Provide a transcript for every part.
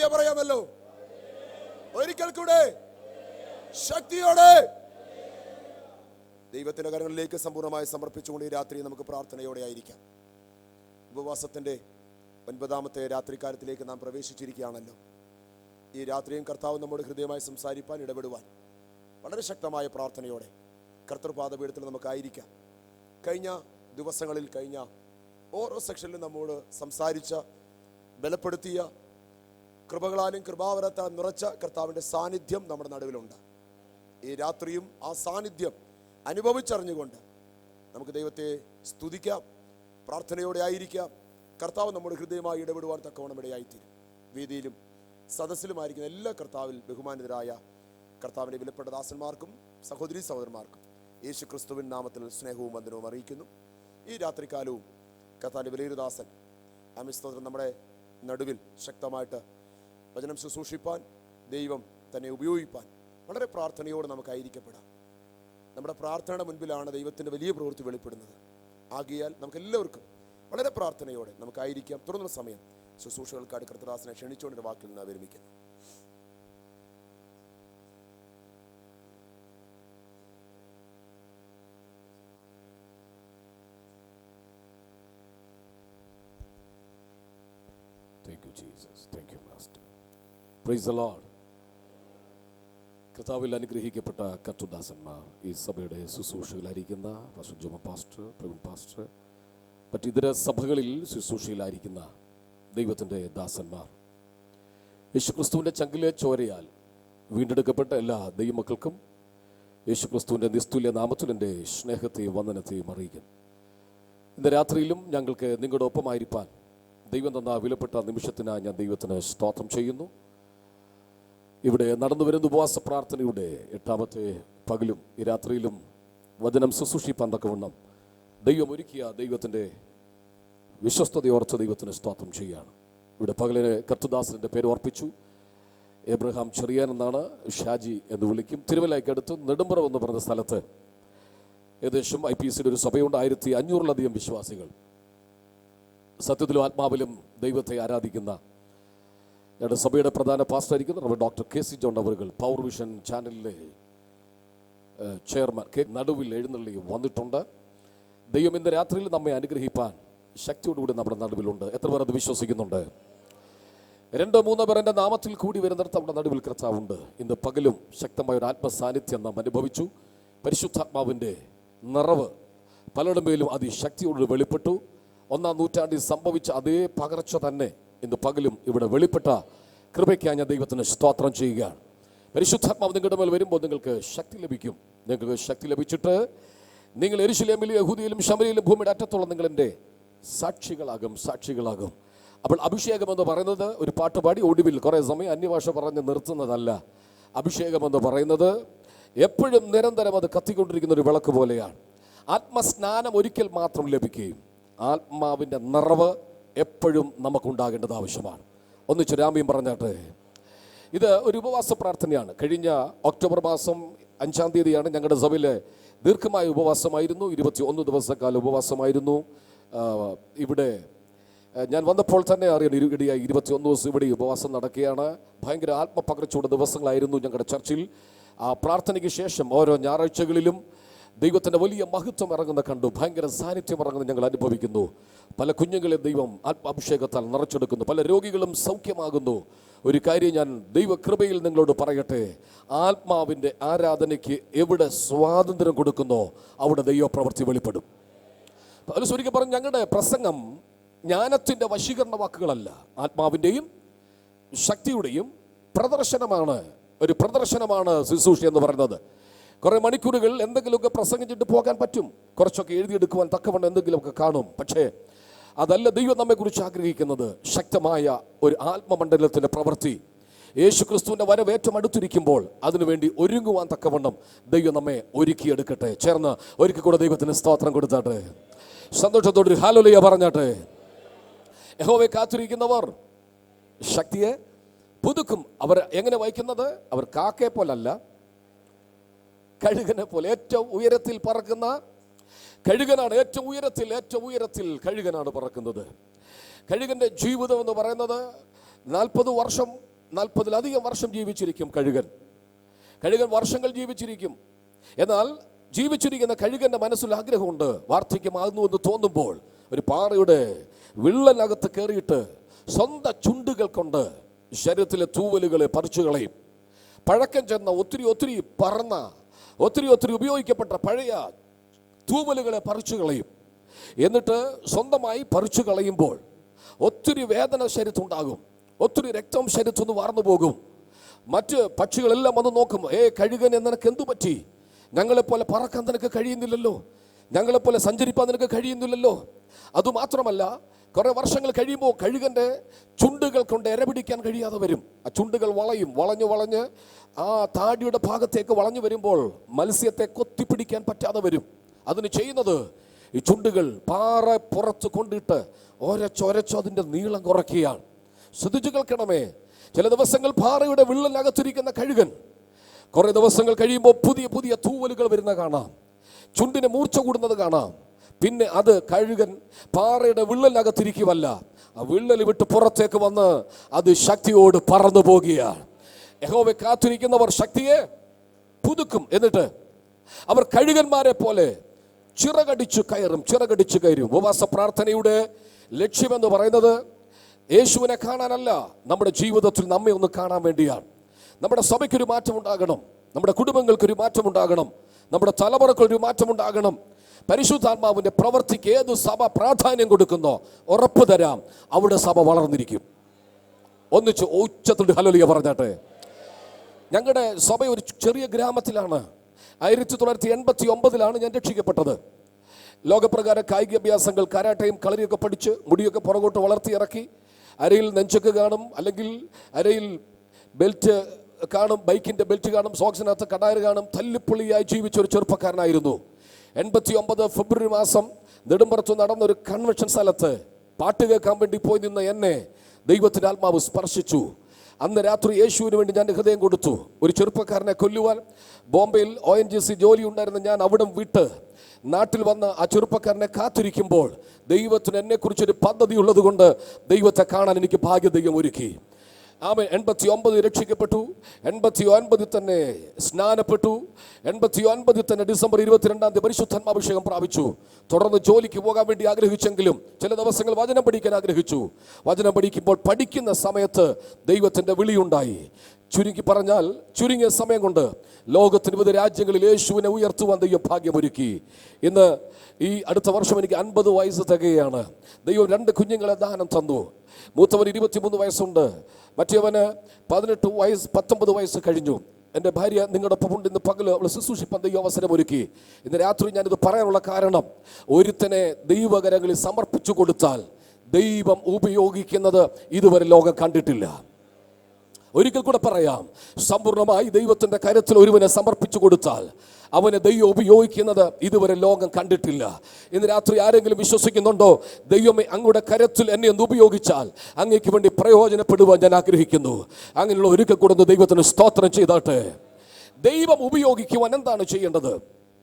Hallelujah പറയാമല്ലോ. ഒരിക്കൽ കൂടെ ശക്തിയോടെ ദൈവത്തിന്റെ കരങ്ങളിലേക്ക് സമ്പൂർണ്ണമായി സമർപ്പിച്ചുകൊണ്ട് ഈ രാത്രി നമുക്ക് പ്രാർത്ഥനയോടെ ആയിരിക്കാം. ഉപവാസത്തിന്റെ 9ാമത്തെ രാത്രികാലത്തിലേക്ക് നാം പ്രവേശിച്ചിരിക്കുകയാണല്ലോ. ഈ രാത്രിയും കർത്താവ് നമ്മുടെ ഹൃദയമായി സംസാരിപ്പാൻ ഇടപെടുവാൻ വളരെ ശക്തമായ പ്രാർത്ഥനയോടെ കർത്തൃപാദപീഠത്തിൽ നമുക്കായിരിക്കാം. കഴിഞ്ഞ ദിവസങ്ങളിൽ, കഴിഞ്ഞ ഓരോ സെക്ഷനിലും നമ്മോട് സംസാരിച്ച, ബലപ്പെടുത്തിയ, കൃപകളാലും കൃപാവരത്താൽ നിറച്ച കർത്താവിൻ്റെ സാന്നിധ്യം നമ്മുടെ നടുവിലുണ്ട്. ഈ രാത്രിയും ആ സാന്നിധ്യം അനുഭവിച്ചറിഞ്ഞുകൊണ്ട് നമുക്ക് ദൈവത്തെ സ്തുതിക്കാം, പ്രാർത്ഥനയോടെ ആയിരിക്കാം. കർത്താവ് നമ്മുടെ ഹൃദയമായി ഇടപെടുവാൻ തക്കവണ്ണം ഇടയായിത്തീരും. വേദിയിലും സദസ്സിലുമായിരിക്കുന്ന എല്ലാ കർത്താവിൽ ബഹുമാനിതരായ കർത്താവിൻ്റെ വിലപ്പെട്ട ദാസന്മാർക്കും സഹോദരീ സഹോദരന്മാർക്കും യേശു ക്രിസ്തുവിൻ നാമത്തിൽ സ്നേഹവും വന്ദനവും അറിയിക്കുന്നു. ഈ രാത്രികാലവും കർത്താവിൻ്റെ വിലയിരുദാസൻ ആമേൻ നമ്മുടെ നടുവിൽ ശക്തമായിട്ട് വചനം ശുശ്രൂഷിപ്പാൻ, ദൈവം തന്നെ ഉപയോഗിപ്പാൻ വളരെ പ്രാർത്ഥനയോടെ നമുക്കായിരിക്കപ്പെടാം. നമ്മുടെ പ്രാർത്ഥനയുടെ മുൻപിലാണ് ദൈവത്തിൻ്റെ വലിയ പ്രവൃത്തി വെളിപ്പെടുന്നത്. ആകിയാൽ നമുക്കെല്ലാവർക്കും വളരെ പ്രാർത്ഥനയോടെ നമുക്കായിരിക്കാം. തുറന്ന സമയം ശുശ്രൂഷകൾക്കായിട്ട് കർത്തദാസനെ ക്ഷണിച്ചുകൊണ്ടിന്റെ വാക്കിൽ നിന്ന് വിരമിക്കുന്നു. Thank you, Jesus. Thank you, Master. Praise the Lord. കർത്താവിൽ അനുഗ്രഹിക്കപ്പെട്ട കർത്തൃദാസന്മാർ, ഈ സഭയുടെ ശുശ്രൂഷയിലായിരിക്കുന്ന pastor Joma pastor, Praveen pastor, മറ്റിതര സഭകളിൽ ശുശ്രൂഷയിലായിരിക്കുന്ന ദൈവത്തിൻ്റെ ദാസന്മാർ, യേശുക്രിസ്തുവിൻ്റെ ചങ്കിലെ ചോരയാൽ വീണ്ടെടുക്കപ്പെട്ട എല്ലാ ദൈവമക്കൾക്കും യേശുക്രിസ്തുവിൻ്റെ നിസ്തുല്യ നാമത്തിൽ എൻ്റെ സ്നേഹത്തെയും വന്ദനത്തെയും അറിയിക്കുന്നു. ഇന്ന് രാത്രിയിലും ഞങ്ങൾക്ക് നിങ്ങളുടെ ഒപ്പമായിരിക്കാൻ ദൈവം തന്ന വിലപ്പെട്ട നിമിഷത്തിനായി ഞാൻ ദൈവത്തിന് സ്തോത്രം ചെയ്യുന്നു. ഇവിടെ നടന്നു വരുന്ന ഉപവാസ പ്രാർത്ഥനയുടെ 8ാമത്തെ പകലും ഈ രാത്രിയിലും വചനം ശുശ്രൂഷിപ്പാൻ തക്കവണ്ണം ദൈവം ഒരുക്കിയ ദൈവത്തിൻ്റെ വിശ്വസ്തതയോർച്ച ദൈവത്തിന് സ്തോത്രം ചെയ്യുകയാണ്. ഇവിടെ പകലിന് കർത്തൃദാസൻ്റെ പേര് ഓർപ്പിച്ചു. എബ്രഹാം ചെറിയാൻ എന്നാണ്, ഷാജി എന്ന് വിളിക്കും. തിരുവല്ലയ്ക്കടുത്ത് നെടുമ്പുറം എന്ന് പറഞ്ഞ സ്ഥലത്ത് ഏകദേശം IPCയുടെ ഒരു സഭയുണ്ട്. 1500-ലധികം വിശ്വാസികൾ സത്യത്തിലും ആത്മാവിലും ദൈവത്തെ ആരാധിക്കുന്ന ഞങ്ങളുടെ സഭയുടെ പ്രധാന പാസ്റ്ററായിരിക്കുന്ന ഡോക്ടർ KC ജോൺ അവറുകൾ പവർ വിഷൻ ചാനലിലെ ചെയർമാൻ നടുവിൽ എഴുന്നള്ളി വന്നിട്ടുണ്ട്. ദൈവം ഇന്ന് രാത്രിയിൽ നമ്മെ അനുഗ്രഹിപ്പാൻ ശക്തിയോടുകൂടി നമ്മുടെ നടുവിലുണ്ട്. എത്ര പേർ അത് വിശ്വസിക്കുന്നുണ്ട്? 2-3 പേർ എൻ്റെ നാമത്തിൽ കൂടി വരുന്നിടത്ത് നമ്മുടെ നടുവിൽ കർത്താവുണ്ട്. ഇന്ന് പകലും ശക്തമായ ഒരു ആത്മസാന്നിധ്യം നാം അനുഭവിച്ചു. പരിശുദ്ധാത്മാവിൻ്റെ നിറവ് പലരുടെ മേലും അതിശക്തിയോട് വെളിപ്പെട്ടു. 1-ാം നൂറ്റാണ്ടിൽ സംഭവിച്ച അതേ പകർച്ച തന്നെ ഇന്ന് പകലും ഇവിടെ വെളിപ്പെട്ട കൃപയ്ക്കായി ഞാൻ ദൈവത്തിന് സ്തോത്രം ചെയ്യുകയാണ്. പരിശുദ്ധാത്മാവ് നിങ്ങളുടെ മേൽ വരുമ്പോൾ നിങ്ങൾക്ക് ശക്തി ലഭിക്കും. നിങ്ങൾക്ക് ശക്തി ലഭിച്ചിട്ട് നിങ്ങൾ യെരൂശലേമിലും യഹൂദയിലും ശമരിയിലും ഭൂമിയുടെ അറ്റത്തോളം നിങ്ങൾ എൻ്റെ സാക്ഷികളാകും. അപ്പോൾ അഭിഷേകം എന്ന് പറയുന്നത് ഒരു പാട്ടുപാടി ഒടുവിൽ കുറേ സമയം അന്യഭാഷ പറഞ്ഞ് നിർത്തുന്നതല്ല. അഭിഷേകം എന്ന് പറയുന്നത് എപ്പോഴും നിരന്തരം അത് കത്തിക്കൊണ്ടിരിക്കുന്ന ഒരു വിളക്ക് പോലെയാണ്. ആത്മസ്നാനം ഒരിക്കൽ മാത്രം ലഭിക്കുകയും ആത്മാവിൻ്റെ നിറവ് എപ്പോഴും നമുക്കുണ്ടാകേണ്ടത് ആവശ്യമാണ്. ഒന്നിച്ച് രാമ്യം പറഞ്ഞാട്ടെ. ഇത് ഒരു ഉപവാസ പ്രാർത്ഥനയാണ്. കഴിഞ്ഞ ഒക്ടോബർ മാസം 5-ാം തീയതിയാണ് ഞങ്ങളുടെ സഭയിലെ ദീർഘമായ ഉപവാസമായിരുന്നു. 21 ദിവസക്കാല ഉപവാസമായിരുന്നു. ഇവിടെ ഞാൻ വന്നപ്പോൾ തന്നെ അറിയാൻ ഇടയായി 21 ദിവസം ഇവിടെ ഉപവാസം നടക്കുകയാണ്. ഭയങ്കര ആത്മപകർച്ചയുടെ ദിവസങ്ങളായിരുന്നു ഞങ്ങളുടെ ചർച്ചിൽ. ആ പ്രാർത്ഥനയ്ക്ക് ശേഷം ഓരോ ഞായറാഴ്ചകളിലും ദൈവത്തിൻ്റെ വലിയ മഹത്വം ഇറങ്ങുന്ന കണ്ടു. ഭയങ്കര സാന്നിധ്യം ഇറങ്ങുന്നത് ഞങ്ങൾ അനുഭവിക്കുന്നു. പല കുഞ്ഞുങ്ങളെ ദൈവം ആത്മാഭിഷേകത്താൽ നിറച്ചെടുക്കുന്നു. പല രോഗികളും സൗഖ്യമാകുന്നു. ഒരു കാര്യം ഞാൻ ദൈവകൃപയിൽ നിങ്ങളോട് പറയട്ടെ, ആത്മാവിൻ്റെ ആരാധനയ്ക്ക് എവിടെ സ്വാതന്ത്ര്യം കൊടുക്കുന്നോ അവിടെ ദൈവപ്രവൃത്തി വെളിപ്പെടും. പൗലോസ് ഒരിക്കൽ പറഞ്ഞു, ഞങ്ങളുടെ പ്രസംഗം ജ്ഞാനത്തിൻ്റെ വശീകരണ വാക്കുകളല്ല, ആത്മാവിൻ്റെയും ശക്തിയുടെയും പ്രദർശനമാണ്. ഒരു പ്രദർശനമാണ് ശുശ്രൂഷ എന്ന് പറയുന്നത്. കുറേ മണിക്കൂറുകൾ എന്തെങ്കിലുമൊക്കെ പ്രസംഗിച്ചിട്ട് പോകാൻ പറ്റും, കുറച്ചൊക്കെ എഴുതിയെടുക്കുവാൻ തക്കവണ്ണം എന്തെങ്കിലുമൊക്കെ കാണും. പക്ഷേ അതല്ല ദൈവം നമ്മെക്കുറിച്ച് ആഗ്രഹിക്കുന്നത്. ശക്തമായ ഒരു ആത്മമണ്ഡലത്തിൻ്റെ പ്രവൃത്തി, യേശുക്രിസ്തുവിൻ്റെ വരവ് ഏറ്റവും അടുത്തിരിക്കുമ്പോൾ അതിനുവേണ്ടി ഒരുങ്ങുവാൻ തക്കവണ്ണം ദൈവം നമ്മെ ഒരുക്കിയെടുക്കട്ടെ. ചേർന്ന് ഒരിക്കൽ കൂടെ ദൈവത്തിന് സ്തോത്രം കൊടുത്താട്ടെ. സന്തോഷത്തോടെ ഹല്ലേലൂയ പറഞ്ഞാട്ടെ. യഹോവയെ കാത്തിരിക്കുന്നവർ ശക്തിയെ പുതുക്കും. അവർ എങ്ങനെ വഹിക്കുന്നത്? അവർ കാക്കയെ പോലല്ല, കഴുകനെ പോലെ. ഏറ്റവും ഉയരത്തിൽ പറക്കുന്ന കഴുകനാണ്. ഏറ്റവും ഉയരത്തിൽ കഴുകനാണ് പറക്കുന്നത്. കഴുകൻ്റെ ജീവിതം എന്ന് പറയുന്നത് 40 വർഷം 40-ലധികം വർഷം ജീവിച്ചിരിക്കും കഴുകൻ. വർഷങ്ങൾ ജീവിച്ചിരിക്കും. എന്നാൽ ജീവിച്ചിരിക്കുന്ന കഴുകന്റെ മനസ്സിൽ ആഗ്രഹമുണ്ട്, വാർദ്ധക്യമാകുന്നു എന്ന് തോന്നുമ്പോൾ ഒരു പാറയുടെ വിള്ളനകത്ത് കയറിയിട്ട് സ്വന്തം ചുണ്ടുകൾ കൊണ്ട് ശരീരത്തിലെ തൂവലുകളെ പറിച്ചു കളയും. പഴക്കം ചെന്ന ഒത്തിരി പറന്ന ഒത്തിരി ഉപയോഗിക്കപ്പെട്ട പഴയ തൂവലുകളെ പറിച്ചു കളയും. എന്നിട്ട് സ്വന്തമായി പറിച്ചു കളയുമ്പോൾ ഒത്തിരി വേദന ശരീരത്തുണ്ടാകും, ഒത്തിരി രക്തം ശരീരത്തുനിന്ന് വാർന്നു പോകും. മറ്റ് പക്ഷികളെല്ലാം വന്ന് നോക്കും, കഴുകൻ നിനക്ക് എന്തു പറ്റി? ഞങ്ങളെപ്പോലെ പറക്കാൻ നിനക്ക് കഴിയുന്നില്ലല്ലോ, ഞങ്ങളെപ്പോലെ സഞ്ചരിപ്പാൻ നിനക്ക് കഴിയുന്നില്ലല്ലോ. അതുമാത്രമല്ല, കുറേ വർഷങ്ങൾ കഴിയുമ്പോൾ കഴുകൻ്റെ ചുണ്ടുകൾ കൊണ്ട് ഇരപിടിക്കാൻ കഴിയാതെ വരും. ആ ചുണ്ടുകൾ വളഞ്ഞ് ആ താടിയുടെ ഭാഗത്തേക്ക് വളഞ്ഞു വരുമ്പോൾ മത്സ്യത്തെ കൊത്തിപ്പിടിക്കാൻ പറ്റാതെ വരും. അതിന് ചെയ്യുന്നത് ഈ ചുണ്ടുകൾ പാറ പുറത്ത് കൊണ്ടിട്ട് ഒരച്ചൊരച്ചോ അതിൻ്റെ നീളം കുറയ്ക്കുകയാണ്. ശ്രദ്ധിച്ചു കേൾക്കണമേ, ചില ദിവസങ്ങൾ പാറയുടെ വിള്ളലിനകത്തിരിക്കുന്ന കഴുകൻ കുറേ ദിവസങ്ങൾ കഴിയുമ്പോൾ പുതിയ തൂവലുകൾ വരുന്ന കാണാം, ചുണ്ടിന് മൂർച്ച കൂടുന്നത് കാണാം. പിന്നെ അത് കഴുകൻ പാറയുടെ വിള്ളലിനകത്തിരിക്കുമല്ല, ആ വിള്ളൽ വിട്ട് പുറത്തേക്ക് വന്ന് അത് ശക്തിയോട് പറന്നു പോകുകയാണ്. യഹോവയെ കാത്തിരിക്കുന്നവർ ശക്തിയെ പുതുക്കും. എന്നിട്ട് അവർ കഴുകന്മാരെ പോലെ ചിറകടിച്ചു കയറും. ഉപവാസ പ്രാർത്ഥനയുടെ ലക്ഷ്യമെന്ന് പറയുന്നത് യേശുവിനെ കാണാനല്ല, നമ്മുടെ ജീവിതത്തിൽ നമ്മെ ഒന്ന് കാണാൻ വേണ്ടിയാണ്. നമ്മുടെ സഭയ്ക്കൊരു മാറ്റമുണ്ടാകണം, നമ്മുടെ കുടുംബങ്ങൾക്കൊരു മാറ്റമുണ്ടാകണം, നമ്മുടെ തലമുറക്കൊരു മാറ്റമുണ്ടാകണം. പരിശുദ്ധാത്മാവിൻ്റെ പ്രവൃത്തിക്ക് ഏത് സഭ പ്രാധാന്യം കൊടുക്കുന്നോ ഉറപ്പ് തരാം, അവിടെ സഭ വളർന്നിരിക്കും. ഒന്നിച്ച് ഉച്ചത്തിൽ ഹല്ലേലൂയ പറഞ്ഞാട്ടെ. ഞങ്ങളുടെ സഭ ഒരു ചെറിയ ഗ്രാമത്തിലാണ്. 1989 ഞാൻ രക്ഷിക്കപ്പെട്ടത്. ലോകപ്രകാരം കായികാഭ്യാസങ്ങൾ, കരാട്ടയും കളരിയൊക്കെ പഠിച്ച് മുടിയൊക്കെ പുറകോട്ട് വളർത്തിയിറക്കി, അരയിൽ നെഞ്ചൊക്കെ കാണും, അല്ലെങ്കിൽ അരയിൽ ബെൽറ്റ് കാണും, ബൈക്കിൻ്റെ ബെൽറ്റ് കാണും, സോക്സിനകത്ത് കടാര് കാണും, തല്ലിപ്പുള്ളിയായി ജീവിച്ച ഒരു ചെറുപ്പക്കാരനായിരുന്നു. 89 ഫെബ്രുവരി മാസം നെടുമ്പുറത്ത് നടന്നൊരു കൺവെൻഷൻ സ്ഥലത്ത് പാട്ട് കേൾക്കാൻ വേണ്ടി പോയി നിന്ന എന്നെ ദൈവത്തിൻ്റെ ആത്മാവ് സ്പർശിച്ചു. അന്ന് രാത്രി യേശുവിന് വേണ്ടി ഞാൻ ഹൃദയം കൊടുത്തു. ഒരു ചെറുപ്പക്കാരനെ കൊല്ലുവാൻ ബോംബെയിൽ ONGC ജോലി ഉണ്ടായിരുന്ന ഞാൻ അവിടം വിട്ട് നാട്ടിൽ വന്ന് ആ ചെറുപ്പക്കാരനെ കാത്തിരിക്കുമ്പോൾ ദൈവത്തിന് എന്നെക്കുറിച്ചൊരു പദ്ധതി ഉള്ളത് കൊണ്ട് ദൈവത്തെ കാണാൻ എനിക്ക് ഭാഗ്യദൈവം ഒരുക്കി. ആമേൻ. 89 രക്ഷിക്കപ്പെട്ടു, 89 തന്നെ സ്നാനപ്പെട്ടു, 89 തന്നെ ഡിസംബർ 22 പരിശുദ്ധാത്മാഭിഷേകം പ്രാപിച്ചു. തുടർന്ന് ജോലിക്ക് പോകാൻ വേണ്ടി ആഗ്രഹിച്ചെങ്കിലും ചില ദിവസങ്ങൾ വചനം പഠിക്കാൻ ആഗ്രഹിച്ചു. വചനം പഠിക്കുമ്പോൾ പഠിക്കുന്ന സമയത്ത് ദൈവത്തിൻ്റെ വിളിയുണ്ടായി. ചുരുക്കി പറഞ്ഞാൽ ചുരുങ്ങിയ സമയം കൊണ്ട് ലോകത്തിന് വിവിധ രാജ്യങ്ങളിൽ യേശുവിനെ ഉയർത്തുവാൻ ദൈവം ഭാഗ്യമൊരുക്കി. ഇന്ന് ഈ അടുത്ത വർഷം എനിക്ക് 50 വയസ്സ് തികയാണ്. ദൈവം 2 കുഞ്ഞുങ്ങളെ ദാനം തന്നു. മൂത്തവന് 23 വയസ്സുണ്ട്, മറ്റേവന് 19 വയസ്സ് കഴിഞ്ഞു. എൻ്റെ ഭാര്യ നിങ്ങളുടെ ഒപ്പം ഉണ്ട്. ഇന്ന് പകൽ അവൾ ശുശ്രൂഷിപ്പാൻ ദൈവം അവസരമൊരുക്കി. ഇന്ന് രാത്രി ഞാനിത് പറയാനുള്ള കാരണം, ഒരുത്തനെ ദൈവകരങ്ങളിൽ സമർപ്പിച്ചു കൊടുത്താൽ ദൈവം ഉപയോഗിക്കുന്നത് ഇതുവരെ ലോകം കണ്ടിട്ടില്ല. ഒരിക്കൽ കൂടെ പറയാം, സമ്പൂർണ്ണമായി ദൈവത്തിൻ്റെ കരത്തിൽ ഒരുവനെ സമർപ്പിച്ചു കൊടുത്താൽ അവനെ ദൈവം ഉപയോഗിക്കുന്നത് ഇതുവരെ ലോകം കണ്ടിട്ടില്ല. ഇന്ന് രാത്രി ആരെങ്കിലും വിശ്വസിക്കുന്നുണ്ടോ, ദൈവമേ അങ്ങയുടെ കരത്തിൽ എന്നെ ഒന്ന് ഉപയോഗിച്ചാൽ അങ്ങേക്ക് വേണ്ടി പ്രയോജനപ്പെടുവാൻ ഞാൻ ആഗ്രഹിക്കുന്നു? അങ്ങനെയുള്ള ഒരിക്കൽ കൂടെ ദൈവത്തിന് സ്തോത്രം ചെയ്താട്ടെ. ദൈവം ഉപയോഗിക്കുവാൻ എന്താണ് ചെയ്യേണ്ടത്?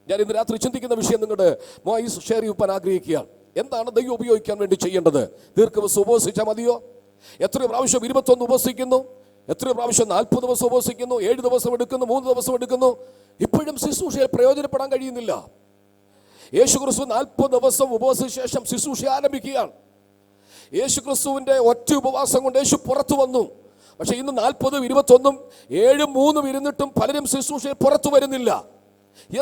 ഞാൻ ഇന്ന് രാത്രി ചിന്തിക്കുന്ന വിഷയം നിങ്ങളുടെ വോയിസ് ഷെയർ ചെയ്യാൻ ആഗ്രഹിക്കുകയാണ്. എന്താണ് ദൈവം ഉപയോഗിക്കാൻ വേണ്ടി ചെയ്യേണ്ടത്? ദീർഘദിവസം ഉപവസിച്ചാൽ മതിയോ? എത്ര പ്രാവശ്യം 21 ഉപവസിക്കുന്നു? എത്ര പ്രാവശ്യം 40 ദിവസം ഉപവസിക്കുന്നു? 7 ദിവസം എടുക്കുന്നു, 3 ദിവസം എടുക്കുന്നു. ഇപ്പോഴും ശുശ്രൂഷയിൽ പ്രയോജനപ്പെടാൻ കഴിയുന്നില്ല. യേശുക്രിസ്തു 40 ദിവസം ഉപവസിച്ച ശേഷം ശുശ്രൂഷ ആരംഭിക്കുകയാണ്. യേശുക്രിസ്തുവിൻ്റെ ഒറ്റ ഉപവാസം കൊണ്ട് യേശു പുറത്തു വന്നു. പക്ഷെ ഇന്ന് 40, 21, 7, 3 ഇരുന്നിട്ടും പലരും ശുശ്രൂഷയിൽ പുറത്തു വരുന്നില്ല.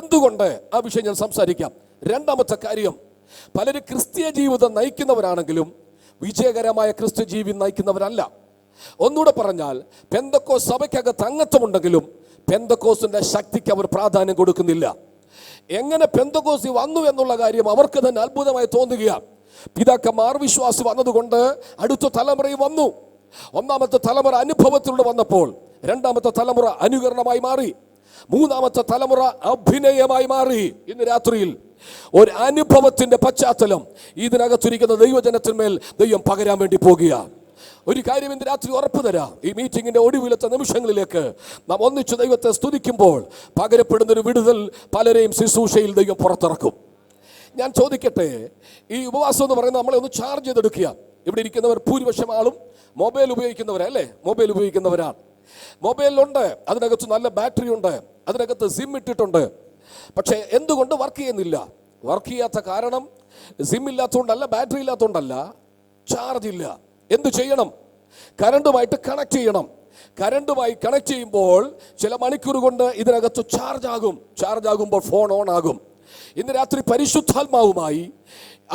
എന്തുകൊണ്ട്? ആ വിഷയം ഞാൻ സംസാരിക്കാം. രണ്ടാമത്തെ കാര്യം, പലരും ക്രിസ്തീയ ജീവിതം നയിക്കുന്നവരാണെങ്കിലും വിജയകരമായ ക്രിസ്ത്യ ജീവിതം നയിക്കുന്നവരല്ല. ഒന്നുകൂടെ പറഞ്ഞാൽ, പെന്തക്കോസ് സഭയ്ക്കകത്ത് അംഗത്വമുണ്ടെങ്കിലും പെന്തക്കോസിന്റെ ശക്തിക്ക് അവർ പ്രാധാന്യം കൊടുക്കുന്നില്ല. എങ്ങനെ പെന്തക്കോസ് വന്നു എന്നുള്ള കാര്യം അവർക്ക് തന്നെ അത്ഭുതമായി തോന്നുകയാണ്. പിതാക്കന്മാർ വിശ്വാസി വന്നതുകൊണ്ട് അടുത്ത തലമുറയിൽ വന്നു. ഒന്നാമത്തെ തലമുറ അനുഭവത്തിലൂടെ വന്നപ്പോൾ രണ്ടാമത്തെ തലമുറ അനുകരണമായി മാറി, മൂന്നാമത്തെ തലമുറ അഭിനയമായി മാറി. ഇന്ന് രാത്രിയിൽ ഒരു അനുഭവത്തിന്റെ പശ്ചാത്തലം ഇതിനകത്തിരിക്കുന്ന ദൈവജനത്തിന്മേൽ ദൈവം പകരാൻ വേണ്ടി പോകുകയാണ്. ഒരു കാര്യം ഇന്ന് രാത്രി ഉറപ്പ് തരാം, ഈ മീറ്റിങ്ങിന്റെ ഒടുവിലത്തെ നിമിഷങ്ങളിലേക്ക് നാം ഒന്നിച്ച് ദൈവത്തെ സ്തുതിക്കുമ്പോൾ പകരപ്പെടുന്നൊരു വിടുതൽ പലരെയും ശുശ്രൂഷയിൽ ദൈവം പുറത്തിറക്കും. ഞാൻ ചോദിക്കട്ടെ, ഈ ഉപവാസം എന്ന് പറയുന്നത് നമ്മളെ ഒന്ന് ചാർജ് ചെയ്തെടുക്കുക. ഇവിടെ ഇരിക്കുന്നവർ ഭൂരിപക്ഷം ആളും മൊബൈൽ ഉപയോഗിക്കുന്നവരല്ലേ, മൊബൈൽ ഉപയോഗിക്കുന്നവരാണ്. മൊബൈലിലുണ്ട്, അതിനകത്ത് നല്ല ബാറ്ററി ഉണ്ട്, അതിനകത്ത് സിം ഇട്ടിട്ടുണ്ട്. പക്ഷേ എന്തുകൊണ്ട് വർക്ക് ചെയ്യുന്നില്ല? വർക്ക് ചെയ്യാത്ത കാരണം സിം ഇല്ലാത്തതുകൊണ്ടല്ല, ബാറ്ററി ഇല്ലാത്തതുകൊണ്ടല്ല, ചാർജ് ഇല്ല. എന്തു ചെയ്യണം? കറണ്ടുമായിട്ട് കണക്ട് ചെയ്യണം. കറണ്ടുമായി കണക്ട് ചെയ്യുമ്പോൾ ചില മണിക്കൂർ കൊണ്ട് ഇതിനകത്ത് ചാർജ് ആകും. ചാർജ് ആകുമ്പോൾ ഫോൺ ഓൺ ആകും. ഇന്ന് രാത്രി പരിശുദ്ധാത്മാവുമായി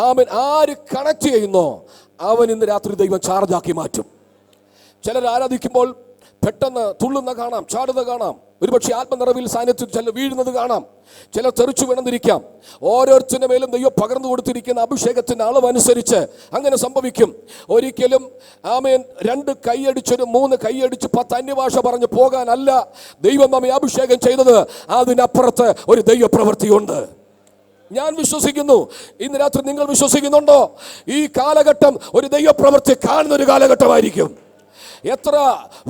അവൻ ആര് കണക്ട് ചെയ്യുന്നോ അവൻ ഇന്ന് രാത്രി ദൈവം ചാർജ് ആക്കി മാറ്റും. ചിലർ ആരാധിക്കുമ്പോൾ പെട്ടെന്ന് തുള്ളുന്ന കാണാം, ചാടുന്ന കാണാം, ഒരുപക്ഷെ ആത്മനിറവിൽ സാന്നിധ്യത്തിൽ ചിലർ വീഴുന്നത് കാണാം, ചിലർ തെറിച്ചു വീണെന്നിരിക്കാം. ഓരോരുത്തരുടെ മേലും ദൈവം പകർന്നു കൊടുത്തിരിക്കുന്ന അഭിഷേകത്തിന്റെ അളവനുസരിച്ച് അങ്ങനെ സംഭവിക്കും. ഒരിക്കലും ആമേൻ 2 കൈയടിച്ചൊരു 3 കൈയടിച്ച് 10 അന്യഭാഷ പറഞ്ഞു പോകാനല്ല ദൈവം നമ്മെ അഭിഷേകം ചെയ്തത്. അതിനപ്പുറത്ത് ഒരു ദൈവപ്രവൃത്തിയുണ്ട്. ഞാൻ വിശ്വസിക്കുന്നു. ഇന്ന് രാത്രി നിങ്ങൾ വിശ്വസിക്കുന്നുണ്ടോ? ഈ കാലഘട്ടം ഒരു ദൈവപ്രവൃത്തി കാണുന്ന ഒരു കാലഘട്ടമായിരിക്കും. എത്ര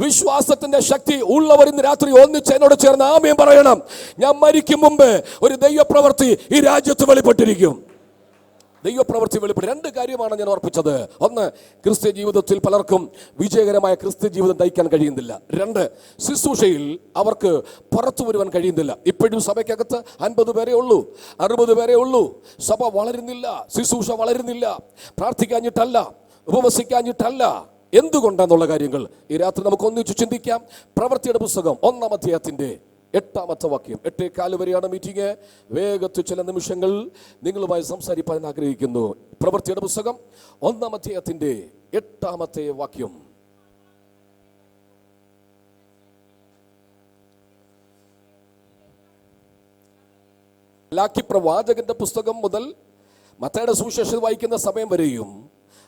വിശ്വാസത്തിന്റെ ശക്തി ഉള്ളവർ ഇന്ന് രാത്രി ഒന്നിച്ച് എന്നോട് ചേർന്ന് ആമേൻ പറയണം. ഞാൻ മരിക്കും മുമ്പ് ഒരു ദൈവപ്രവൃത്തി ഈ രാജ്യത്ത് വെളിപ്പെട്ടിരിക്കും. ദൈവപ്രവൃത്തി വെളിപ്പെടും. 2 കാര്യമാണ് ഞാൻ ഓർപ്പിച്ചത്. ഒന്ന്, ക്രിസ്ത്യ ജീവിതത്തിൽ പലർക്കും വിജയകരമായ ക്രിസ്ത്യ ജീവിതം നയിക്കാൻ കഴിയുന്നില്ല. 2, ശുശ്രൂഷയിൽ അവർക്ക് പുറത്തു വരുവാൻ കഴിയുന്നില്ല. ഇപ്പോഴും സഭയ്ക്കകത്ത് 50 പേരേ ഉള്ളൂ, 60 പേരേ ഉള്ളൂ. സഭ വളരുന്നില്ല, ശുശ്രൂഷ വളരുന്നില്ല. പ്രാർത്ഥിക്കാഞ്ഞിട്ടല്ല, ഉപവസിക്കാഞ്ഞിട്ടല്ല. എന്തുകൊണ്ടെന്നുള്ള കാര്യങ്ങൾ ഈ രാത്രി നമുക്ക് ഒന്നിച്ചു ചിന്തിക്കാം. പ്രവൃത്തിയുടെ പുസ്തകം 1-ാം അധ്യായത്തിന്റെ 8-ാമത്തെ വാക്യം. 8:15 വരെയാണ് മീറ്റിംഗ്. വേഗത്തിൽ ചില നിമിഷങ്ങൾ നിങ്ങളുമായി സംസാരിക്കാൻ ആഗ്രഹിക്കുന്നു. പ്രവൃത്തിയുടെ പുസ്തകം 1-ാം അധ്യായത്തിന്റെ 8-ാമത്തെ വാക്യം. മലാക്കി പ്രവാചകന്റെ പുസ്തകം മുതൽ മത്തായിയുടെ സുവിശേഷം വായിക്കുന്ന സമയം വരെയും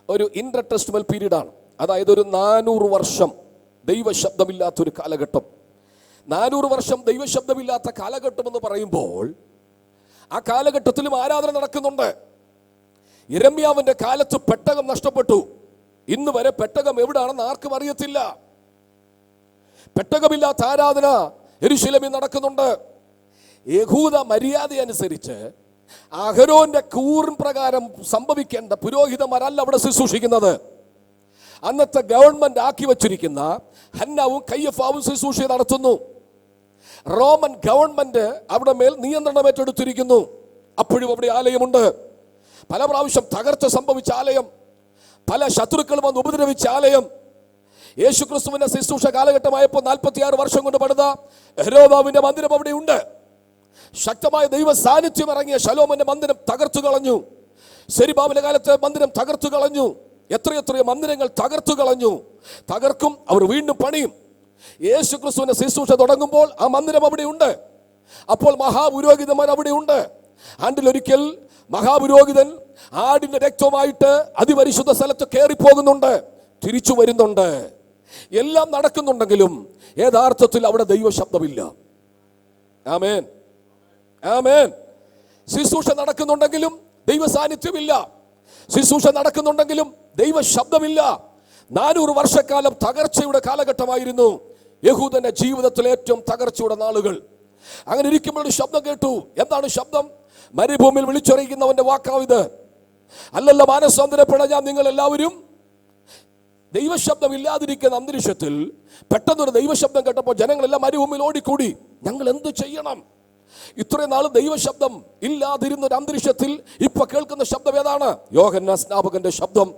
ഒരു ഇന്റർടെസ്റ്റ്വൽ പീരീഡാണ്. അതായത് ഒരു 400 വർഷം ദൈവശബ്ദമില്ലാത്തൊരു കാലഘട്ടം. 400 വർഷം ദൈവശബ്ദമില്ലാത്ത കാലഘട്ടം എന്ന് പറയുമ്പോൾ ആ കാലഘട്ടത്തിലും ആരാധന നടക്കുന്നുണ്ട്. യിരെമ്യാവിന്റെ കാലത്ത് പെട്ടകം നഷ്ടപ്പെട്ടു. ഇന്ന് വരെ പെട്ടകം എവിടാണെന്ന് ആർക്കും അറിയത്തില്ല. പെട്ടകമില്ലാത്ത ആരാധന യെരൂശലേമിൽ നടക്കുന്നുണ്ട്. യഹൂദ മര്യാദ അനുസരിച്ച് അഹരോന്റെ കൂറിൻ പ്രകാരം സംഭവിക്കേണ്ട പുരോഹിതന്മാരല്ല അവിടെ ശുശ്രൂഷിക്കുന്നത്. അന്നത്തെ ഗവൺമെന്റ് ആക്കി വച്ചിരിക്കുന്ന ഹന്നാവും കയ്യഫാവും ശുശ്രൂഷ നടത്തുന്നു. റോമൻ ഗവൺമെന്റ് അവിടെ മേൽ നിയന്ത്രണം ഏറ്റെടുത്തിരിക്കുന്നു. അപ്പോഴും അവിടെ ആലയമുണ്ട്. പല പ്രാവശ്യം തകർച്ച സംഭവിച്ച ആലയം, പല ശത്രുക്കൾ വന്ന് ഉപദ്രവിച്ച ആലയം. യേശുക്രിസ്തുവിന്റെ ശുശ്രൂഷ കാലഘട്ടമായപ്പോൾ 46 വർഷം കൊണ്ട് പണിത ഹെരോദാവിന്റെ മന്ദിരം അവിടെ ഉണ്ട്. ശക്തമായ ദൈവ സാന്നിധ്യം ഇറങ്ങിയ ശലോമോന്റെ മന്ദിരം തകർത്തു കളഞ്ഞു. സെരുബ്ബാബേലിന്റെ കാലത്ത് മന്ദിരം തകർത്തു കളഞ്ഞു. എത്രയെത്രയോ മന്ദിരങ്ങൾ തകർത്തു കളഞ്ഞു. തകർക്കും, അവർ വീണ്ടും പണിയും. യേശുക്രിസ്തുവിന്റെ ശുശ്രൂഷ തുടങ്ങുമ്പോൾ ആ മന്ദിരം അവിടെ ഉണ്ട്. അപ്പോൾ മഹാപുരോഹിതന്മാർ അവിടെ ഉണ്ട്. ആണ്ടിലൊരിക്കൽ മഹാപുരോഹിതൻ ആടിന്റെ രക്തവുമായിട്ട് അതിപരിശുദ്ധ സ്ഥലത്ത് കയറിപ്പോകുന്നുണ്ട്, തിരിച്ചു വരുന്നുണ്ട്. എല്ലാം നടക്കുന്നുണ്ടെങ്കിലും യഥാർത്ഥത്തിൽ അവിടെ ദൈവശബ്ദമില്ല. ആമേൻ, ആമേൻ. ശുശ്രൂഷ നടക്കുന്നുണ്ടെങ്കിലും ദൈവ സാന്നിധ്യമില്ല. ശുശ്രൂഷ നടക്കുന്നുണ്ടെങ്കിലും ദൈവ ശബ്ദമില്ല. 400 വർഷക്കാലം തകർച്ചയുടെ കാലഘട്ടമായിരുന്നു യഹൂദന്റെ ജീവിതത്തിലെ ഏറ്റവും തകർച്ചയുടെ നാളുകൾ. അങ്ങനെ ഇരിക്കുമ്പോൾ ഒരു ശബ്ദം കേട്ടു. എന്താണ് ശബ്ദം? മരുഭൂമിയിൽ വിളിച്ചറിയിക്കുന്നവന്റെ വാക്കാവിത്. അല്ലല്ല, മാനസാന്തരപ്പെടാൻ ഞാൻ നിങ്ങൾ എല്ലാവരും. ദൈവശബ്ദം ഇല്ലാതിരിക്കുന്ന അന്തരീക്ഷത്തിൽ പെട്ടെന്നൊരു ദൈവശബ്ദം കേട്ടപ്പോൾ ജനങ്ങളെല്ലാം മരുഭൂമിയിൽ ഓടിക്കൂടി. ഞങ്ങൾ എന്ത് ചെയ്യണം? ഇത്രയും നാൾ ദൈവശബ്ദം ഇല്ലാതിരുന്ന ഒരു അന്തരീക്ഷത്തിൽ ഇപ്പൊ കേൾക്കുന്ന ശബ്ദം ഏതാണ്? യോഹന്നാൻ സ്നാപകന്റെ ശബ്ദം.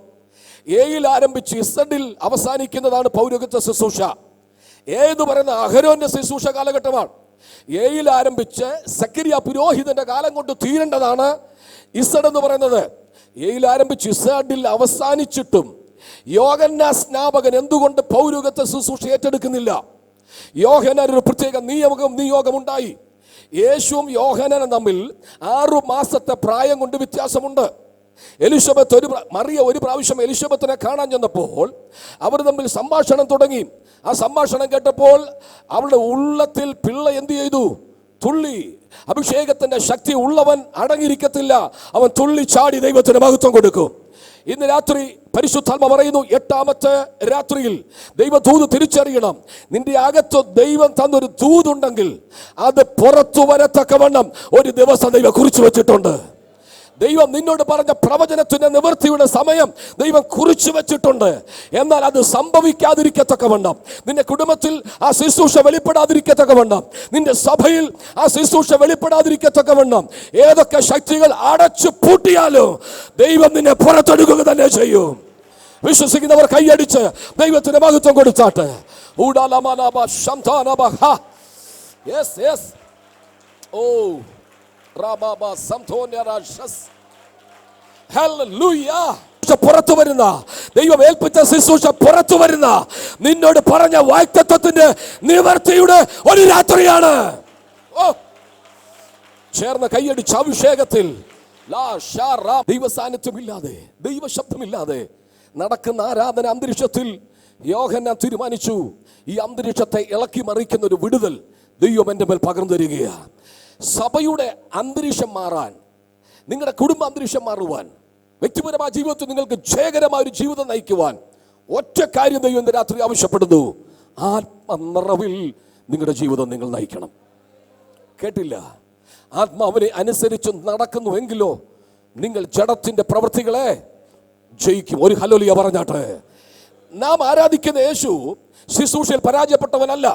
ഏയിൽ ആരംഭിച്ച് ഇസഡിൽ അവസാനിക്കുന്നതാണ് പൗരോഹിത്യ ശുശ്രൂഷ. ഏത് പറയുന്ന അഹരോന്റെ ശുശ്രൂഷ കാലഘട്ടമാണ്. ഏയിൽ ആരംഭിച്ച് സക്കരിയ പുരോഹിതന്റെ കാലം കൊണ്ട് തീരേണ്ടതാണ് ഇസഡ് എന്ന് പറയുന്നത്. ഏയിൽ ആരംഭിച്ച് ഇസഡിൽ അവസാനിച്ചിട്ടും യോഹന്നാൻ സ്നാപകൻ എന്തുകൊണ്ട് പൗരോഹിത്യ ശുശ്രൂഷ ഏറ്റെടുക്കുന്നില്ല? യോഹന്നാൻ ഒരു പ്രത്യേക നിയോഗമുണ്ടായി. യേശുവും യോഹന്നാനും തമ്മിൽ 6 മാസത്തെ പ്രായം കൊണ്ട് വ്യത്യാസമുണ്ട്. മറിയ ഒരു പ്രാവശ്യം എലിശബത്തിനെ കാണാൻ ചെന്നപ്പോൾ അവർ തമ്മിൽ സംഭാഷണം തുടങ്ങി. ആ സംഭാഷണം കേട്ടപ്പോൾ അവളുടെ ഉള്ളത്തിൽ പിള്ള എന്ത് ചെയ്തു? തുള്ളി. അഭിഷേകത്തിന്റെ ശക്തി ഉള്ളവൻ അടങ്ങിയിരിക്കത്തില്ല, അവൻ തുള്ളി ചാടി ദൈവത്തിന് മഹത്വം കൊടുക്കും. ഇന്ന് രാത്രി പരിശുദ്ധാത്മ പറയുന്നു, 8ാമത്തെ രാത്രിയിൽ ദൈവദൂത് തിരിച്ചറിയണം. നിന്റെ അകത്ത് ദൈവം തന്നൊരു ദൂതുണ്ടെങ്കിൽ അത് പുറത്തു വരത്തക്കവണ്ണം ഒരു ദിവസം ദൈവം കുറിച്ചു വെച്ചിട്ടുണ്ട്. ദൈവം നിന്നോട് പറഞ്ഞ പ്രവചനത്തിന്റെ നിവൃത്തിയുടെ സമയം ദൈവം കുറിച്ചു വെച്ചിട്ടുണ്ട്. എന്നാൽ അത് സംഭവിക്കാതിരിക്കത്തക്കവണ്ണം, നിന്റെ കുടുംബത്തിൽ ആ ശുശ്രൂഷ വെളിപ്പെടാതിരിക്കത്തക്കവണ്ണം, നിന്റെ സഭയിൽ ആ ശുശ്രൂഷ വെളിപ്പെടാതിരിക്കത്തക്കവണ്ണം ഏതൊക്കെ ശക്തികൾ അടച്ചു പൂട്ടിയാലും ദൈവം നിന്നെ പുറത്തെടുക്കുക തന്നെ ചെയ്യും. വിശ്വസിക്കുന്നവർ കൈയടിച്ച് ദൈവത്തിന് മഹത്വം കൊടുത്താട്ടെ. പുറത്തു വരുന്ന ദൈവം ഏൽപ്പിച്ച ശുശ്രൂഷ പുറത്തു വരുന്ന നിന്നോട് പറഞ്ഞ വാഗ്ദത്തത്തിന്റെ നിവർത്തിയുടെ ഒരു രാത്രിയാണ്. ചേർന്ന് കൈയടിച്ച അഭിഷേകത്തിൽ ദൈവ സാന്നിധ്യമില്ലാതെ, ദൈവശബ്ദമില്ലാതെ നടക്കുന്ന ആരാധന അന്തരീക്ഷത്തിൽ യോഹന്നാൻ തീരുമാനിച്ചു, ഈ അന്തരീക്ഷത്തെ ഇളക്കി മറിക്കുന്ന ഒരു വിടുതൽ ദൈവം എൻ്റെ മേൽ പകർന്നു തരികയാണ്. സഭയുടെ അന്തരീക്ഷം മാറാൻ, നിങ്ങളുടെ കുടുംബ അന്തരീക്ഷം മാറുവാൻ, വ്യക്തിപരമായ ജീവിതത്തിൽ നിങ്ങൾക്ക് ജയകരമായ ഒരു ജീവിതം നയിക്കുവാൻ ഒറ്റ കാര്യം ദൈവം ഇന്ന് രാത്രി ആവശ്യപ്പെടുന്നു: ആത്മനിറവിൽ നിങ്ങളുടെ ജീവിതം നിങ്ങൾ നയിക്കണം. കേട്ടില്ല? ആത്മാവിനെ അനുസരിച്ച് നടക്കുന്നുവെങ്കിലോ നിങ്ങൾ ജഡത്തിന്റെ പ്രവൃത്തികളെ ജയിക്കും. ഒരു ഹല്ലേലൂയ പറഞ്ഞാട്ടെ. നാം ആരാധിക്കുന്ന യേശു ശുശ്രൂഷയിൽ പരാജയപ്പെട്ടവനല്ല.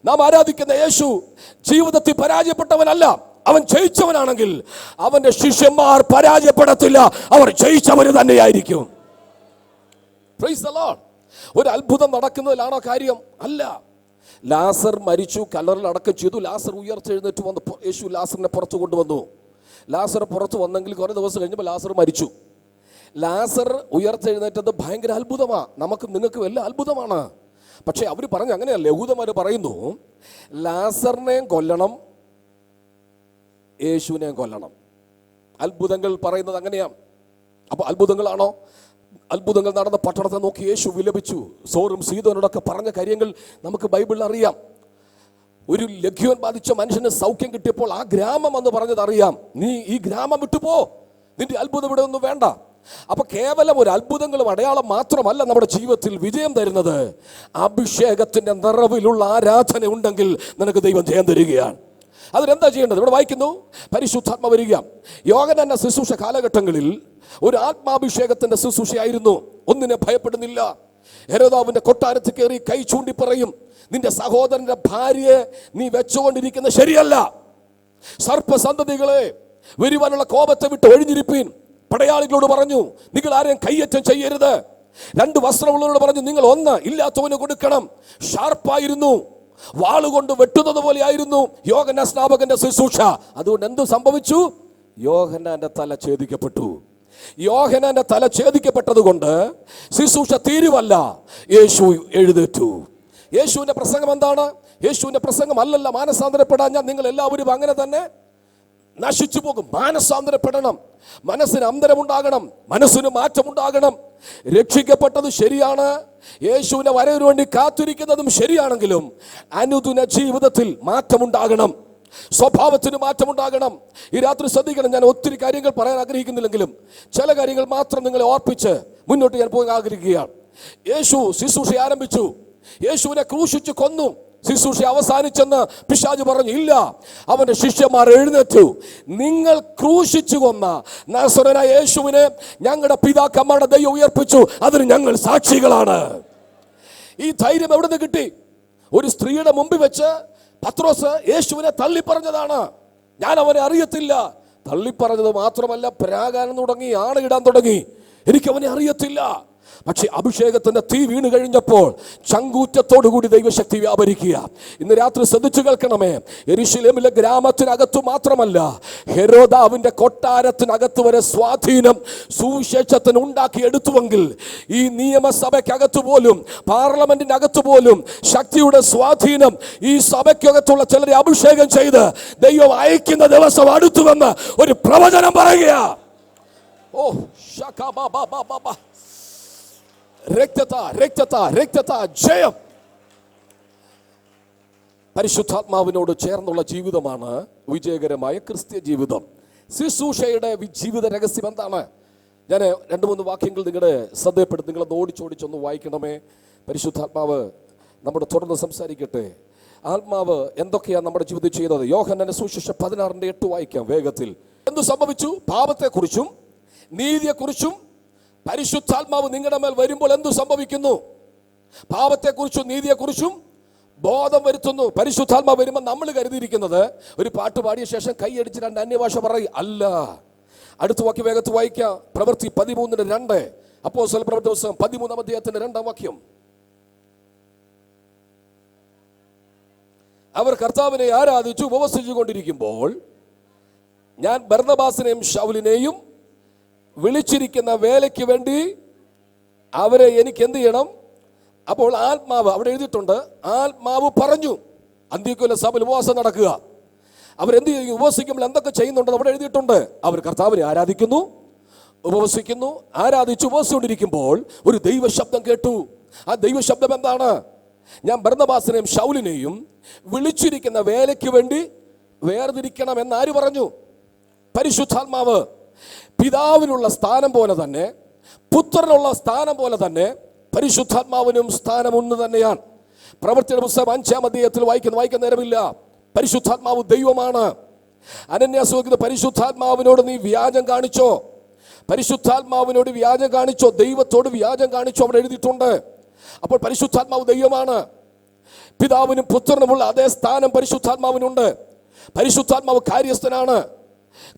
നാം ആരാധിക്കുന്ന യേശു ജീവിതത്തിൽ പരാജയപ്പെട്ടവനല്ല. അവൻ ജയിച്ചവനാണെങ്കിൽ അവന്റെ ശിഷ്യന്മാർ പരാജയപ്പെടത്തില്ല, അവർ ജയിച്ചവന് തന്നെയായിരിക്കും. Praise the Lord. ഒരു അത്ഭുതം നടക്കുന്നതിലാണോ കാര്യം? അല്ല. ലാസർ മരിച്ചു, കല്ലറിൽ അടക്കം ചെയ്തു. ലാസർ ഉയർത്തെഴുന്നേറ്റ് വന്ന് യേശു ലാസറിനെ പുറത്തു കൊണ്ടുവന്നു. ലാസർ പുറത്തു വന്നെങ്കിൽ കുറേ ദിവസം കഴിഞ്ഞപ്പോൾ ലാസർ മരിച്ചു. ലാസർ ഉയർത്തെഴുന്നേറ്റത് ഭയങ്കര അത്ഭുതമാണ്. നമുക്ക് നിങ്ങൾക്ക് വല്ല അത്ഭുതമാണ്. പക്ഷെ അവർ പറഞ്ഞു അങ്ങനെയല്ല. യഹൂദന്മാർ പറയുന്നു ലാസറിനെയും കൊല്ലണം, യേശുവിനെയും കൊല്ലണം. അത്ഭുതങ്ങൾ പറയുന്നത് അങ്ങനെയാണ്. അപ്പോൾ അത്ഭുതങ്ങളാണോ? അത്ഭുതങ്ങൾ നടന്ന പട്ടണത്തെ നോക്കി യേശു വിലപിച്ചു. സോറും സീദോനോടൊക്കെ പറഞ്ഞ കാര്യങ്ങൾ നമുക്ക് ബൈബിളിൽ അറിയാം. ഒരു ലഘ്യവൻ ബാധിച്ച മനുഷ്യന് സൗഖ്യം കിട്ടിയപ്പോൾ ആ ഗ്രാമം എന്ന് പറഞ്ഞത് അറിയാം. നീ ഈ ഗ്രാമം വിട്ടുപോ, നിന്റെ അത്ഭുതം ഇവിടെ ഒന്നും വേണ്ട. അപ്പൊ കേവലം ഒരു അത്ഭുതങ്ങളും അടയാളം മാത്രമല്ല നമ്മുടെ ജീവിതത്തിൽ വിജയം തരുന്നത്. അഭിഷേകത്തിന്റെ നിറവിലുള്ള ആരാധന ഉണ്ടെങ്കിൽ നിനക്ക് ദൈവം ജയം തരികയാണ്. അതിനെന്താ ചെയ്യേണ്ടത്? ഇവിടെ വായിക്കുന്നു, പരിശുദ്ധാത്മ വരിക. യോഹന്നാന്റെ ശുശ്രൂഷ കാലഘട്ടങ്ങളിൽ ഒരു ആത്മാഭിഷേകത്തിന്റെ ശുശ്രൂഷയായിരുന്നു. ഒന്നിനെ ഭയപ്പെടുന്നില്ല. ഹെരോദാവിന്റെ കൊട്ടാരത്തിൽ കയറി കൈ ചൂണ്ടി പറയും, നിന്റെ സഹോദരന്റെ ഭാര്യയെ നീ വെച്ചുകൊണ്ടിരിക്കുന്ന ശരിയല്ല. സർപ്പസന്തതികളെ, വരുവാനുള്ള കോപത്തെ വിട്ട് ഒഴിഞ്ഞിരിപ്പീൻ. പടയാളികളോട് പറഞ്ഞു, നിങ്ങൾ ആരെയും കയ്യേറ്റം ചെയ്യരുത്. 2 വസ്ത്രമുള്ളവരോട് പറഞ്ഞു, നിങ്ങൾ 1 ഇല്ലാത്തവന് കൊടുക്കണം. ഷാർപ്പായിരുന്നു, വാളുകൊണ്ട് വെട്ടുന്നത് പോലെ ആയിരുന്നു യോഹന്നാൻ സ്നാപകന്റെ ശുശ്രൂഷ. അതുകൊണ്ട് എന്തു സംഭവിച്ചു? യോഹന്നാന്റെ തല ഛേദിക്കപ്പെട്ടു. യോഹന്നാന്റെ തല ഛേദിക്കപ്പെട്ടത് കൊണ്ട് ശുശ്രൂഷ തീരുവല്ല, യേശു എഴുന്നേറ്റു. യേശുവിന്റെ പ്രസംഗം എന്താണ്? യേശുവിന്റെ പ്രസംഗം അല്ലല്ല മാനസാന്തരപ്പെടാൻ ഞാൻ നിങ്ങൾ എല്ലാവരും അങ്ങനെ തന്നെ നശിച്ചു പോകും. മാനസാന്തരപ്പെടണം, മനസ്സിന് അന്തരമുണ്ടാകണം, മനസ്സിന് മാറ്റമുണ്ടാകണം. രക്ഷിക്കപ്പെട്ടത് ശരിയാണ്, യേശുവിനെ വരവിന് വേണ്ടി കാത്തിരിക്കുന്നതും ശരിയാണെങ്കിലും അനുദിന ജീവിതത്തിൽ മാറ്റമുണ്ടാകണം, സ്വഭാവത്തിന് മാറ്റമുണ്ടാകണം. ഈ രാത്രി ശ്രദ്ധിക്കണം. ഞാൻ ഒത്തിരി കാര്യങ്ങൾ പറയാൻ ആഗ്രഹിക്കുന്നില്ലെങ്കിലും ചില കാര്യങ്ങൾ മാത്രം നിങ്ങളെ ഓർപ്പിച്ച് മുന്നോട്ട് ഞാൻ പോകാൻ ആഗ്രഹിക്കുകയാണ്. യേശു ശുശ്രൂഷ ആരംഭിച്ചു, യേശുവിനെ ക്രൂശിച്ച് കൊന്നു. ശുശ്രൂഷ അവസാനിച്ചെന്ന് പിശാച് പറഞ്ഞു. ഇല്ല, അവന്റെ ശിഷ്യന്മാർ എഴുന്നേറ്റു. നിങ്ങൾ ക്രൂശിച്ചു കൊന്ന നസറേനായ യേശുവിനെ ഞങ്ങളുടെ പിതാക്കന്മാരുടെ ദൈവം ഉയർപ്പിച്ചു, അതിന് ഞങ്ങൾ സാക്ഷികളാണ്. ഈ ധൈര്യം എവിടെ നിന്ന് കിട്ടി? ഒരു സ്ത്രീയുടെ മുമ്പിൽ വെച്ച് പത്രോസ് യേശുവിനെ തള്ളിപ്പറഞ്ഞതാണ്. ഞാൻ അവനെ അറിയത്തില്ല. തള്ളിപ്പറഞ്ഞത് മാത്രമല്ല, പ്രാകാരം തുടങ്ങി, ആണയിടാൻ തുടങ്ങി. എനിക്കവനെ അറിയത്തില്ല. പക്ഷെ അഭിഷേകത്തിന്റെ തീ വീണ് കഴിഞ്ഞപ്പോൾ ചങ്കൂറ്റത്തോടുകൂടി ദൈവശക്തി വ്യാപരിക്കുക. ഇന്ന് രാത്രി ശ്രദ്ധിച്ചു കേൾക്കണമേ. യെരൂശലേമിലെ ഗ്രാമത്തിനകത്തു മാത്രമല്ല, ഹെരോദാവിന്റെ കൊട്ടാരത്തിനകത്ത് വരെ സ്വാധീനം സുവിശേഷത്തിന് ഉണ്ടാക്കിയെടുത്തുവെങ്കിൽ ഈ നിയമസഭയ്ക്കകത്ത് പോലും, പാർലമെന്റിന്റെ അകത്ത് പോലും ശക്തിയുടെ സ്വാധീനം ഈ സഭയ്ക്കകത്തുള്ള ചിലരെ അഭിഷേകം ചെയ്ത് ദൈവം അയക്കുന്ന ദിവസം അടുത്തുവെന്ന് ഒരു പ്രവചനം പറയുക. ഓ ജയം. പരിശുദ്ധാത്മാവിനോട് ചേർന്നുള്ള ജീവിതമാണ് വിജയകരമായ ക്രിസ്ത്യ ജീവിതം. ശുശ്രൂഷയുടെ ജീവിത രഹസ്യം എന്താണ്? ഞാൻ 2-3 വാക്യങ്ങൾ നിങ്ങളുടെ ശ്രദ്ധയപ്പെടുത്തി. നിങ്ങളത് ഓടിച്ചോടിച്ചൊന്ന് വായിക്കണമേ. പരിശുദ്ധാത്മാവ് നമ്മുടെ തുടർന്ന് സംസാരിക്കട്ടെ. ആത്മാവ് എന്തൊക്കെയാണ് നമ്മുടെ ജീവിതത്തിൽ ചെയ്തത്? യോഹന്നാന്റെ സുവിശേഷം 16:8 വായിക്കാം വേഗത്തിൽ. എന്ത് സംഭവിച്ചു? പാപത്തെക്കുറിച്ചും നീതിയെക്കുറിച്ചും പരിശുദ്ധാത്മാവ് നിങ്ങളുടെ മേൽ വരുമ്പോൾ എന്തു സംഭവിക്കുന്നു? പാപത്തെക്കുറിച്ചും നീതിയെക്കുറിച്ചും ബോധം വരുത്തുന്നു. പരിശുദ്ധാത്മാവ് വരുമ്പോൾ നമ്മൾ കരുതിയിരിക്കുന്നത് ഒരു പാട്ട് പാടിയ ശേഷം കൈയടിച്ച് 2 അന്യഭാഷ പറയും. അല്ല. അടുത്ത വാക്യം വേഗത്ത് വായിക്കാം. പ്രവൃത്തി 13:2. അപ്പോസ്തല പ്രവൃത്തി പുസ്തകം 13-ാം അധ്യായത്തിന്റെ 2-ാം വാക്യം. അവർ കർത്താവിനെ ആരാധിച്ചു ഉപവസിച്ചു കൊണ്ടിരിക്കുമ്പോൾ ഞാൻ ബർന്നബാസിനെയും ശൗലിനെയും വിളിച്ചിരിക്കുന്ന വേലയ്ക്ക് വേണ്ടി അവരെ എനിക്ക് എന്ത് ചെയ്യണം? അപ്പോൾ ആത്മാവ്, അവിടെ എഴുതിയിട്ടുണ്ട്, ആത്മാവ് പറഞ്ഞു. അന്ത്യോക്യയിലെ സഭയിൽ ഉപവാസം നടക്കുക. അവരെന്ത് ചെയ്യും? ഉപവസിക്കുമ്പോൾ എന്തൊക്കെ ചെയ്യുന്നുണ്ടെന്ന് അവിടെ എഴുതിയിട്ടുണ്ട്. അവർ കർത്താവിനെ ആരാധിക്കുന്നു, ഉപവസിക്കുന്നു. ആരാധിച്ച് ഉപവസിച്ചുകൊണ്ടിരിക്കുമ്പോൾ ഒരു ദൈവശബ്ദം കേട്ടു. ആ ദൈവശബ്ദം എന്താണ്? ഞാൻ ബർന്നബാസിനെയും ശൗലിനെയും വിളിച്ചിരിക്കുന്ന വേലയ്ക്ക് വേണ്ടി വേർതിരിക്കണം എന്ന് ആര് പറഞ്ഞു? പരിശുദ്ധാത്മാവ്. പിതാവിനുള്ള സ്ഥാനം പോലെ തന്നെ പുത്രനുള്ള സ്ഥാനം പോലെ തന്നെ പരിശുദ്ധാത്മാവിനും സ്ഥാനം ഒന്ന് തന്നെയാണ്. പ്രവൃത്തിയുടെ പുസ്തകം 5-ാം അധ്യായത്തിൽ വായിക്കാൻ നേരമില്ല. പരിശുദ്ധാത്മാവ് ദൈവമാണ്. അനന്യാസ് പരിശുദ്ധാത്മാവിനോട് നീ വ്യാജം കാണിച്ചോ? പരിശുദ്ധാത്മാവിനോട് വ്യാജം കാണിച്ചോ? ദൈവത്തോട് വ്യാജം കാണിച്ചോ? അവിടെ എഴുതിയിട്ടുണ്ട്. അപ്പോൾ പരിശുദ്ധാത്മാവ് ദൈവമാണ്. പിതാവിനും പുത്രനുമുള്ള അതേ സ്ഥാനം പരിശുദ്ധാത്മാവിനുണ്ട്. പരിശുദ്ധാത്മാവ് കാര്യസ്ഥനാണ്.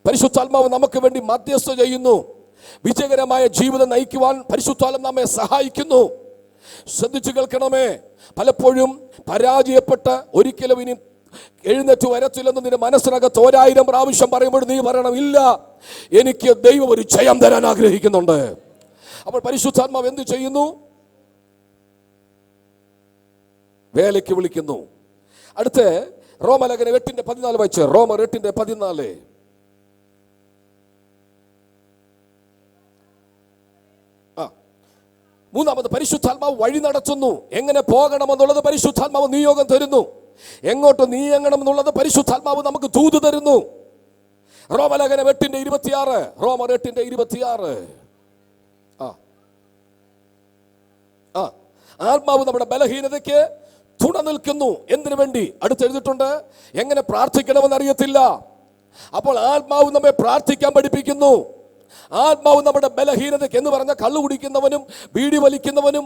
പരിശുദ്ധാത്മാവ് നമുക്ക് വേണ്ടി മധ്യസ്ഥ ചെയ്യുന്നു. വിജയകരമായ ജീവിതം നയിക്കുവാൻ പരിശുദ്ധാത്മാവ് നമ്മെ സഹായിക്കുന്നു. ശ്രദ്ധിച്ചു കേൾക്കണമേ. പലപ്പോഴും പരാജയപ്പെട്ട് ഒരിക്കലും ഇനി എഴുന്നേറ്റ് വരത്തില്ലെന്ന് നിന്റെ മനസ്സിനകത്ത് 1000 പ്രാവശ്യം പറയുമ്പോൾ നീ പറയണം, ഇല്ല, എനിക്ക് ദൈവം ഒരു ജയം തരാൻ ആഗ്രഹിക്കുന്നുണ്ട്. അപ്പോൾ പരിശുദ്ധാത്മാവ് എന്ത് ചെയ്യുന്നു? വേലയ്ക്ക് വിളിക്കുന്നു. അടുത്ത റോമലേഖനം 8:14 വായിച്ച്. റോമർ 8:14. മൂന്നാമത് പരിശുദ്ധാത്മാവ് വഴി നടത്തുന്നു. എങ്ങനെ പോകണമെന്നുള്ളത് പരിശുദ്ധാത്മാവ് നിയോഗം തരുന്നു. എങ്ങോട്ട് നീങ്ങണമെന്നുള്ളത് പരിശുദ്ധാത്മാവ് നമുക്ക് ദൂത് തരുന്നു. റോമലേഖനം 8:26. റോമർ 8:26. ആത്മാവ് നമ്മുടെ ബലഹീനതയ്ക്ക് തുണ നിൽക്കുന്നു. എന്തിനു വേണ്ടി? അടുത്തെഴുതിയിട്ടുണ്ട്, എങ്ങനെ പ്രാർത്ഥിക്കണമെന്ന് അറിയത്തില്ല. അപ്പോൾ ആത്മാവ് നമ്മെ പ്രാർത്ഥിക്കാൻ പഠിപ്പിക്കുന്നു. ആത്മാവ് നമ്മുടെ ബലഹീനതയ്ക്ക് എന്ന് പറഞ്ഞ കള്ളു കുടിക്കുന്നവനും ബീഡി വലിക്കുന്നവനും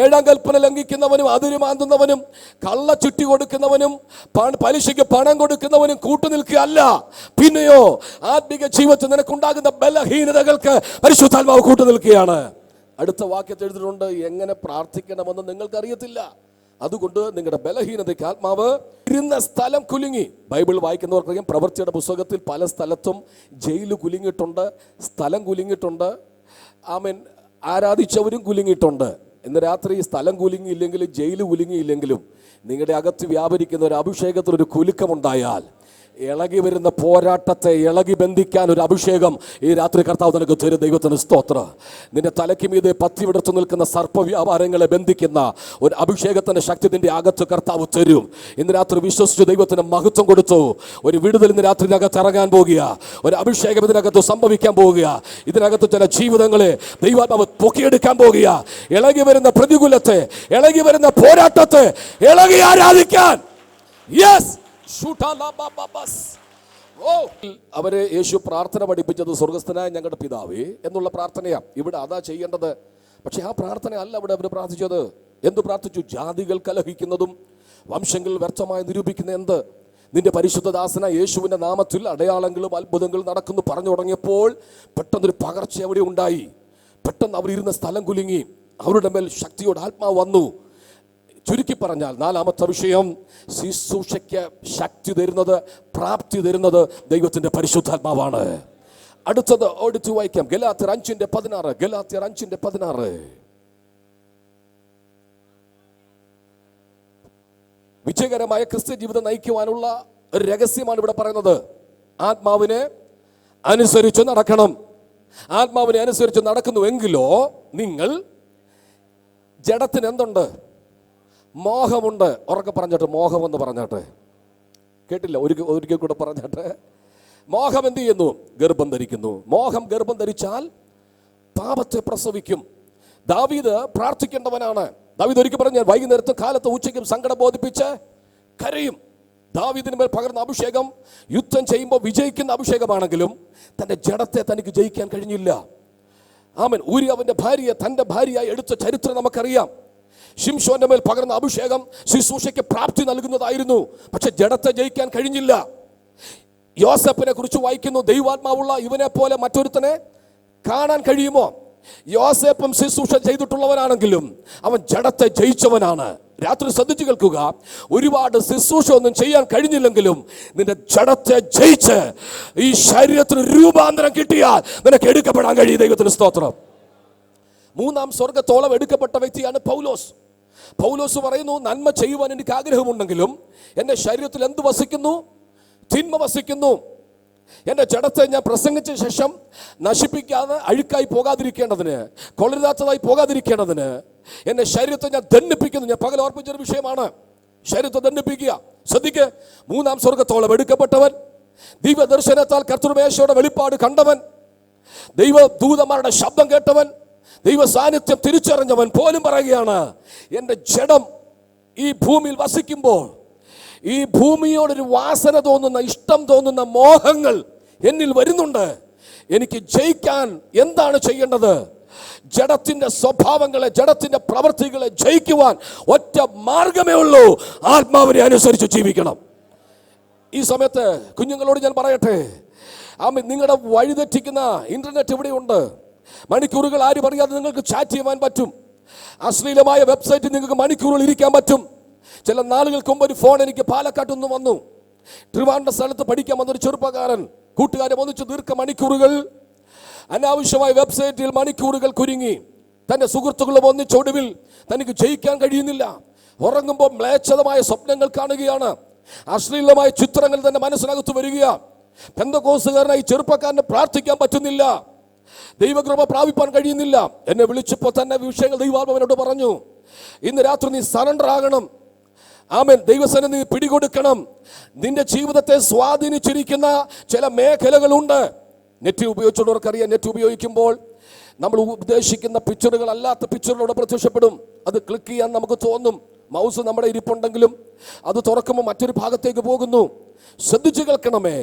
ഏഴാം കൽപ്പന ലംഘിക്കുന്നവനും അതിരുമാന്തുന്നവനും കള്ള ചുറ്റി കൊടുക്കുന്നവനും പലിശയ്ക്ക് പണം കൊടുക്കുന്നവനും കൂട്ടുനിൽക്കുകയല്ല. പിന്നെയോ ആത്മിക ജീവിതത്തിൽ നിനക്കുണ്ടാകുന്ന ബലഹീനതകൾക്ക് പരിശുദ്ധാത്മാവ് കൂട്ടുനിൽക്കുകയാണ്. അടുത്ത വാക്യത്തിൽ എഴുതിയിട്ടുണ്ട്, എങ്ങനെ പ്രാർത്ഥിക്കണമെന്ന് നിങ്ങൾക്കറിയത്തില്ല. അതുകൊണ്ട് നിങ്ങളുടെ ബലഹീനതയ്ക്ക് ആത്മാവ് ഇരുന്ന സ്ഥലം കുലുങ്ങി. ബൈബിൾ വായിക്കുന്നവർക്കറിയാം, പ്രവൃത്തിയുടെ പുസ്തകത്തിൽ പല സ്ഥലത്തും ജയില് കുലുങ്ങിയിട്ടുണ്ട്, സ്ഥലം കുലുങ്ങിയിട്ടുണ്ട്, ആരാധിച്ചവരും കുലുങ്ങിയിട്ടുണ്ട്. ഇന്ന് രാത്രി സ്ഥലം കുലുങ്ങിയില്ലെങ്കിലും ജയില് കുലുങ്ങിയില്ലെങ്കിലും നിങ്ങളുടെ അകത്ത് വ്യാപരിക്കുന്ന ഒരു അഭിഷേകത്തിലൊരു കുലുക്കമുണ്ടായാൽ ഇളകി വരുന്ന പോരാട്ടത്തെ ഇളകി ബന്ധിക്കാൻ ഒരു അഭിഷേകം ഈ രാത്രി കർത്താവ് നിനക്ക് തരും. ദൈവത്തിന് സ്തോത്രം. നിന്റെ തലയ്ക്ക് മീതെ പത്തി വിടർച്ചു നിൽക്കുന്ന സർപ്പവ്യാപാരങ്ങളെ ബന്ധിക്കുന്ന ഒരു അഭിഷേകത്തിന്റെ ശക്തി നിന്റെ അകത്ത് കർത്താവ് തരും. ഇന്ന് രാത്രി വിശ്വസിച്ച് ദൈവത്തിന് മഹത്വം കൊടുത്തു. ഒരു വിടുതൽ ഇന്ന് രാത്രി ഇതിനകത്ത് ഇറങ്ങാൻ പോകുക, ഒരു അഭിഷേകം ഇതിനകത്ത് സംഭവിക്കാൻ പോകുക. ഇതിനകത്ത് ചില ജീവിതങ്ങളെ ദൈവാത്മാവ് പൊക്കിയെടുക്കാൻ പോകുക. ഇളകി വരുന്ന പ്രതികൂലത്തെ, ഇളകി വരുന്ന പോരാട്ടത്തെ ഇളകി ആരാധിക്കാൻ. യെസ്, അവരെ യേശു പ്രാർത്ഥന പഠിപ്പിച്ചത് സ്വർഗസ്ഥനായ ഞങ്ങളുടെ പിതാവേ എന്നുള്ള പ്രാർത്ഥനയാണ്. ഇവിടെ അതാ ചെയ്യേണ്ടത്. പക്ഷെ ആ പ്രാർത്ഥന അല്ല അവിടെ അവർ പ്രാർത്ഥിച്ചത്. എന്ത് പ്രാർത്ഥിച്ചു? ജാതികൾ കലഹിക്കുന്നതും വംശങ്ങൾ വ്യർത്ഥമായി നിരൂപിക്കുന്ന എന്ത്? നിന്റെ പരിശുദ്ധദാസന യേശുവിന്റെ നാമത്തിൽ അടയാളങ്ങളും അത്ഭുതങ്ങളും നടക്കുന്നു പറഞ്ഞു തുടങ്ങിയപ്പോൾ പെട്ടെന്നൊരു പകർച്ച അവിടെ ഉണ്ടായി. പെട്ടെന്ന് അവരിരുന്ന സ്ഥലം കുലുങ്ങി. അവരുടെ മേൽ ശക്തിയോട് ആത്മാവ് വന്നു. ചുരുക്കി പറഞ്ഞാൽ 4-ാമത്തെ വിഷയം, ശുശ്രൂഷയ്ക്ക് ശക്തി തരുന്നത്, പ്രാപ്തി തരുന്നത് ദൈവത്തിന്റെ പരിശുദ്ധാത്മാവാണ്. അടുത്തത് എടുത്തു വായിക്കാം. ഗലാത്യർ 5:16. ഗലാത്യർ 5:16. വിജയകരമായ ക്രിസ്ത്യ ജീവിതം നയിക്കുവാനുള്ള ഒരു രഹസ്യമാണ് ഇവിടെ പറയുന്നത്. ആത്മാവിനെ അനുസരിച്ച് നടക്കണം. ആത്മാവിനെ അനുസരിച്ച് നടക്കുന്നുവെങ്കിലോ നിങ്ങൾ, ജഡത്തിന് എന്തുണ്ട്? മോഹമുണ്ട്. ഉറക്കെ പറഞ്ഞിട്ട് മോഹമെന്ന് പറഞ്ഞാട്ടെ. കേട്ടില്ല? ഒരിക്കൽ കൂടെ പറഞ്ഞാട്ടെ. മോഹം എന്ത് ചെയ്യുന്നു? ഗർഭം ധരിക്കുന്നു. മോഹം ഗർഭം ധരിച്ചാൽ പാപത്തെ പ്രസവിക്കും. ദാവീദ് പ്രാർത്ഥിക്കേണ്ടവനാണ്. ദാവീദ് ഒരിക്കൽ പറഞ്ഞു, വൈകുന്നേരത്തും കാലത്തും ഉച്ചയ്ക്കും സങ്കടം ബോധിപ്പിച്ച് കരയും. ദാവീദിന് മേൽ പകർന്ന അഭിഷേകം യുദ്ധം ചെയ്യുമ്പോൾ വിജയിക്കുന്ന അഭിഷേകമാണെങ്കിലും തൻ്റെ ജഡത്തെ തനിക്ക് ജയിക്കാൻ കഴിഞ്ഞില്ല. ആമേൻ. ഊരി അവൻ്റെ ഭാര്യയെ തൻ്റെ ഭാര്യയായി എടുത്ത ചരിത്രം നമുക്കറിയാം. ശിംശോന്റെ മേൽ പകർന്ന അഭിഷേകം ശുശ്രൂഷയ്ക്ക് പ്രാപ്തി നൽകുന്നതായിരുന്നു, പക്ഷെ ജഡത്തെ ജയിക്കാൻ കഴിഞ്ഞില്ല. യോസേപ്പിനെ കുറിച്ച് വായിക്കുന്നു, ദൈവാത്മാവുള്ള ഇവനെ പോലെ മറ്റൊരുത്തനെ കാണാൻ കഴിയുമോ? യോസേപ്പും ശുശ്രൂഷ ചെയ്തിട്ടുള്ളവനാണെങ്കിലും അവൻ ജഡത്തെ ജയിച്ചവനാണ്. രാത്രി ശ്രദ്ധിച്ചു കേൾക്കുക. ഒരുപാട് ശുശ്രൂഷ ഒന്നും ചെയ്യാൻ കഴിഞ്ഞില്ലെങ്കിലും നിന്റെ ജഡത്തെ ജയിച്ച് ഈ ശരീരത്തിന് രൂപാന്തരം കിട്ടിയാൽ നിനക്ക് എടുക്കപ്പെടാൻ കഴിയും. ദൈവത്തിന് സ്തോത്രം. മൂന്നാം സ്വർഗത്തോളം എടുക്കപ്പെട്ട വ്യക്തിയാണ് പൗലോസ്. പൗലോസ് പറയുന്നു, നന്മ ചെയ്യുവാൻ എനിക്ക് ആഗ്രഹമുണ്ടെങ്കിലും എൻ്റെ ശരീരത്തിൽ എന്ത് വസിക്കുന്നു? തിന്മ വസിക്കുന്നു. എൻ്റെ ജഡത്തെ ഞാൻ പ്രസംഗിച്ച ശേഷം നശിപ്പിക്കാതെ അഴുക്കായി പോകാതിരിക്കേണ്ടതിന്, കൊള്ളരുതാത്തതായി പോകാതിരിക്കേണ്ടതിന് എൻ്റെ ശരീരത്തെ ഞാൻ ദണ്ഡിപ്പിക്കുന്നു. ഞാൻ പകൽ ഓർപ്പിച്ചൊരു വിഷയമാണ് ശരീരത്തെ ദണ്ഡിപ്പിക്കുക. ശ്രദ്ധിക്ക്, മൂന്നാം സ്വർഗത്തോളം എടുക്കപ്പെട്ടവൻ, ദൈവദർശനത്താൽ കർത്തൃമേശയുടെ വെളിപ്പാട് കണ്ടവൻ, ദൈവദൂതന്മാരുടെ ശബ്ദം കേട്ടവൻ, ദൈവ സാന്നിധ്യം തിരിച്ചറിഞ്ഞവൻ പോലും പറയുകയാണ്, എൻ്റെ ജഡം ഈ ഭൂമിയിൽ വസിക്കുമ്പോൾ ഈ ഭൂമിയോടൊരു വാസന തോന്നുന്ന, ഇഷ്ടം തോന്നുന്ന മോഹങ്ങൾ എന്നിൽ വരുന്നുണ്ട്. എനിക്ക് ജയിക്കാൻ എന്താണ് ചെയ്യേണ്ടത്? ജഡത്തിന്റെ സ്വഭാവങ്ങളെ, ജഡത്തിന്റെ പ്രവൃത്തികളെ ജയിക്കുവാൻ ഒറ്റ മാർഗമേ ഉള്ളൂ, ആത്മാവിനെ അനുസരിച്ച് ജീവിക്കണം. ഈ സമയത്ത് കുഞ്ഞുങ്ങളോട് ഞാൻ പറയട്ടെ, നിങ്ങളുടെ വഴിതെറ്റിക്കുന്ന ഇന്റർനെറ്റ് ഇവിടെയുണ്ട്. മണിക്കൂറുകൾ ആരും അറിയാതെ നിങ്ങൾക്ക് ചാറ്റ് ചെയ്യാൻ പറ്റും. അശ്ലീലമായ വെബ്സൈറ്റിൽ നിങ്ങൾക്ക് മണിക്കൂറുകൾ ഇരിക്കാൻ പറ്റും. ചില നാളുകൾക്ക് മുമ്പ് ഒരു ഫോൺ എനിക്ക് പാലക്കാട്ട് നിന്ന് വന്നു. ട്രിവാൻഡ്രം സ്ഥലത്ത് പഠിക്കാൻ വന്നൊരു ചെറുപ്പക്കാരൻ കൂട്ടുകാരെ ഒന്നിച്ച് ദീർഘമണിക്കൂറുകൾ അനാവശ്യമായ വെബ്സൈറ്റിൽ മണിക്കൂറുകൾ കുരുങ്ങി. തൻ്റെ സുഹൃത്തുക്കളും ഒന്നിച്ചൊടുവിൽ തനിക്ക് ജയിക്കാൻ കഴിയുന്നില്ല. ഉറങ്ങുമ്പോൾ മ്ലേച്ഛതമായ സ്വപ്നങ്ങൾ കാണുകയാണ്. അശ്ലീലമായ ചിത്രങ്ങൾ തന്റെ മനസ്സിനകത്ത് വരികയാണ്. പെന്തക്കോസ്തുകാരനായി ചെറുപ്പക്കാരന് പ്രാർത്ഥിക്കാൻ പറ്റുന്നില്ല, ദൈവകൃപ പ്രാപിപ്പാൻ കഴിയുന്നില്ല. എന്നെ വിളിച്ചപ്പോൾ തന്നെ വിഷയങ്ങൾ ദൈവാത്മാവിനോട് പറഞ്ഞു, ഇന്ന് രാത്രി നീ സറണ്ടർ ആകണം. ആമേൻ. ദൈവസന്നിധി നീ പിടികൊടുക്കണം. നിന്റെ ജീവിതത്തെ സ്വാധീനിച്ചിരിക്കുന്ന ചില മേഖലകളുണ്ട്. നെറ്റ് ഉപയോഗിച്ചുള്ളവർക്കറിയാം, നെറ്റ് ഉപയോഗിക്കുമ്പോൾ നമ്മൾ ഉദ്ദേശിക്കുന്ന പിക്ചറുകൾ അല്ലാത്ത പിക്ചറുകളോട് പ്രത്യക്ഷപ്പെടും. അത് ക്ലിക്ക് ചെയ്യാൻ നമുക്ക് തോന്നും. മൗസ് നമ്മുടെ ഇരിപ്പുണ്ടെങ്കിലും അത് തുറക്കുമ്പോൾ മറ്റൊരു ഭാഗത്തേക്ക് പോകുന്നു. ശ്രദ്ധിച്ചു കേൾക്കണമേ,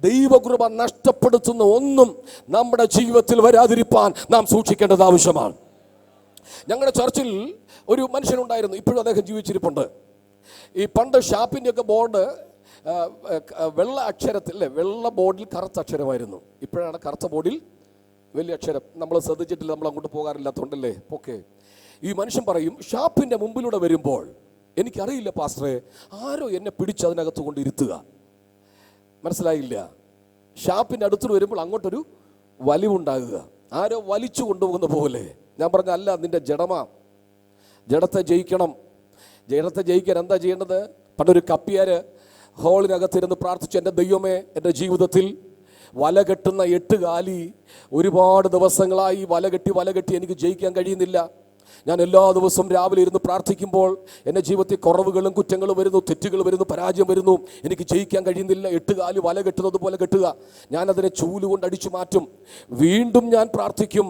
ദൈവകൃപ നഷ്ടപ്പെടുത്തുന്ന ഒന്നും നമ്മുടെ ജീവിതത്തിൽ വരാതിരിപ്പാൻ നാം സൂക്ഷിക്കേണ്ടത് ആവശ്യമാണ്. ഞങ്ങളുടെ ചർച്ചിൽ ഒരു മനുഷ്യനുണ്ടായിരുന്നു, ഇപ്പോഴും അദ്ദേഹം ജീവിച്ചിരിപ്പുണ്ട്. ഈ പണ്ട് ഷാപ്പിൻ്റെ ഒക്കെ ബോർഡ് വെള്ള അക്ഷരത്തിൽ, വെള്ള ബോർഡിൽ കറുത്ത അക്ഷരമായിരുന്നു. ഇപ്പോഴാണ് കറുത്ത ബോർഡിൽ വലിയ അക്ഷരം. നമ്മൾ ശ്രദ്ധിച്ചിട്ടില്ല, നമ്മൾ അങ്ങോട്ട് പോകാറില്ലാത്തതുകൊണ്ടല്ലേ. ഓക്കെ. ഈ മനുഷ്യൻ പറയും, ഷാപ്പിൻ്റെ മുമ്പിലൂടെ വരുമ്പോൾ എനിക്കറിയില്ല പാസ്റ്ററെ, ആരോ എന്നെ പിടിച്ച് അതിനകത്ത് കൊണ്ട് ഇരുത്തുക. മനസ്സിലായില്ല? ഷാപ്പിൻ്റെ അടുത്ത് വരുമ്പോൾ അങ്ങോട്ടൊരു വലിവുണ്ടാകുക, ആരോ വലിച്ചു കൊണ്ടുപോകുന്ന പോലെ. ഞാൻ പറഞ്ഞ അല്ല, നിന്റെ ജഡമാ. ജഡത്തെ ജയിക്കണം. ജഡത്തെ ജയിക്കാൻ എന്താ ചെയ്യേണ്ടത്? പണ്ടൊരു കപ്പിയാർ ഹോളിനകത്തിരുന്ന് പ്രാർത്ഥിച്ചു, എൻ്റെ ദൈവമേ, എൻ്റെ ജീവിതത്തിൽ വല കെട്ടുന്ന 8 കാലി ഒരുപാട് ദിവസങ്ങളായി വലകെട്ടി എനിക്ക് ജയിക്കാൻ കഴിയുന്നില്ല. ഞാൻ എല്ലാ ദിവസവും രാവിലെ ഇരുന്ന് പ്രാർത്ഥിക്കുമ്പോൾ എൻ്റെ ജീവിതത്തിൽ കുറവുകളും കുറ്റങ്ങളും വരുന്നു, തെറ്റുകൾ വരുന്നു, പരാജയം വരുന്നു. എനിക്ക് ജയിക്കാൻ കഴിയുന്നില്ല. 8 കാല് വല കെട്ടുന്നത് പോലെ കെട്ടുക. ഞാനതിനെ ചൂലുകൊണ്ട് അടിച്ചു മാറ്റും. വീണ്ടും ഞാൻ പ്രാർത്ഥിക്കും.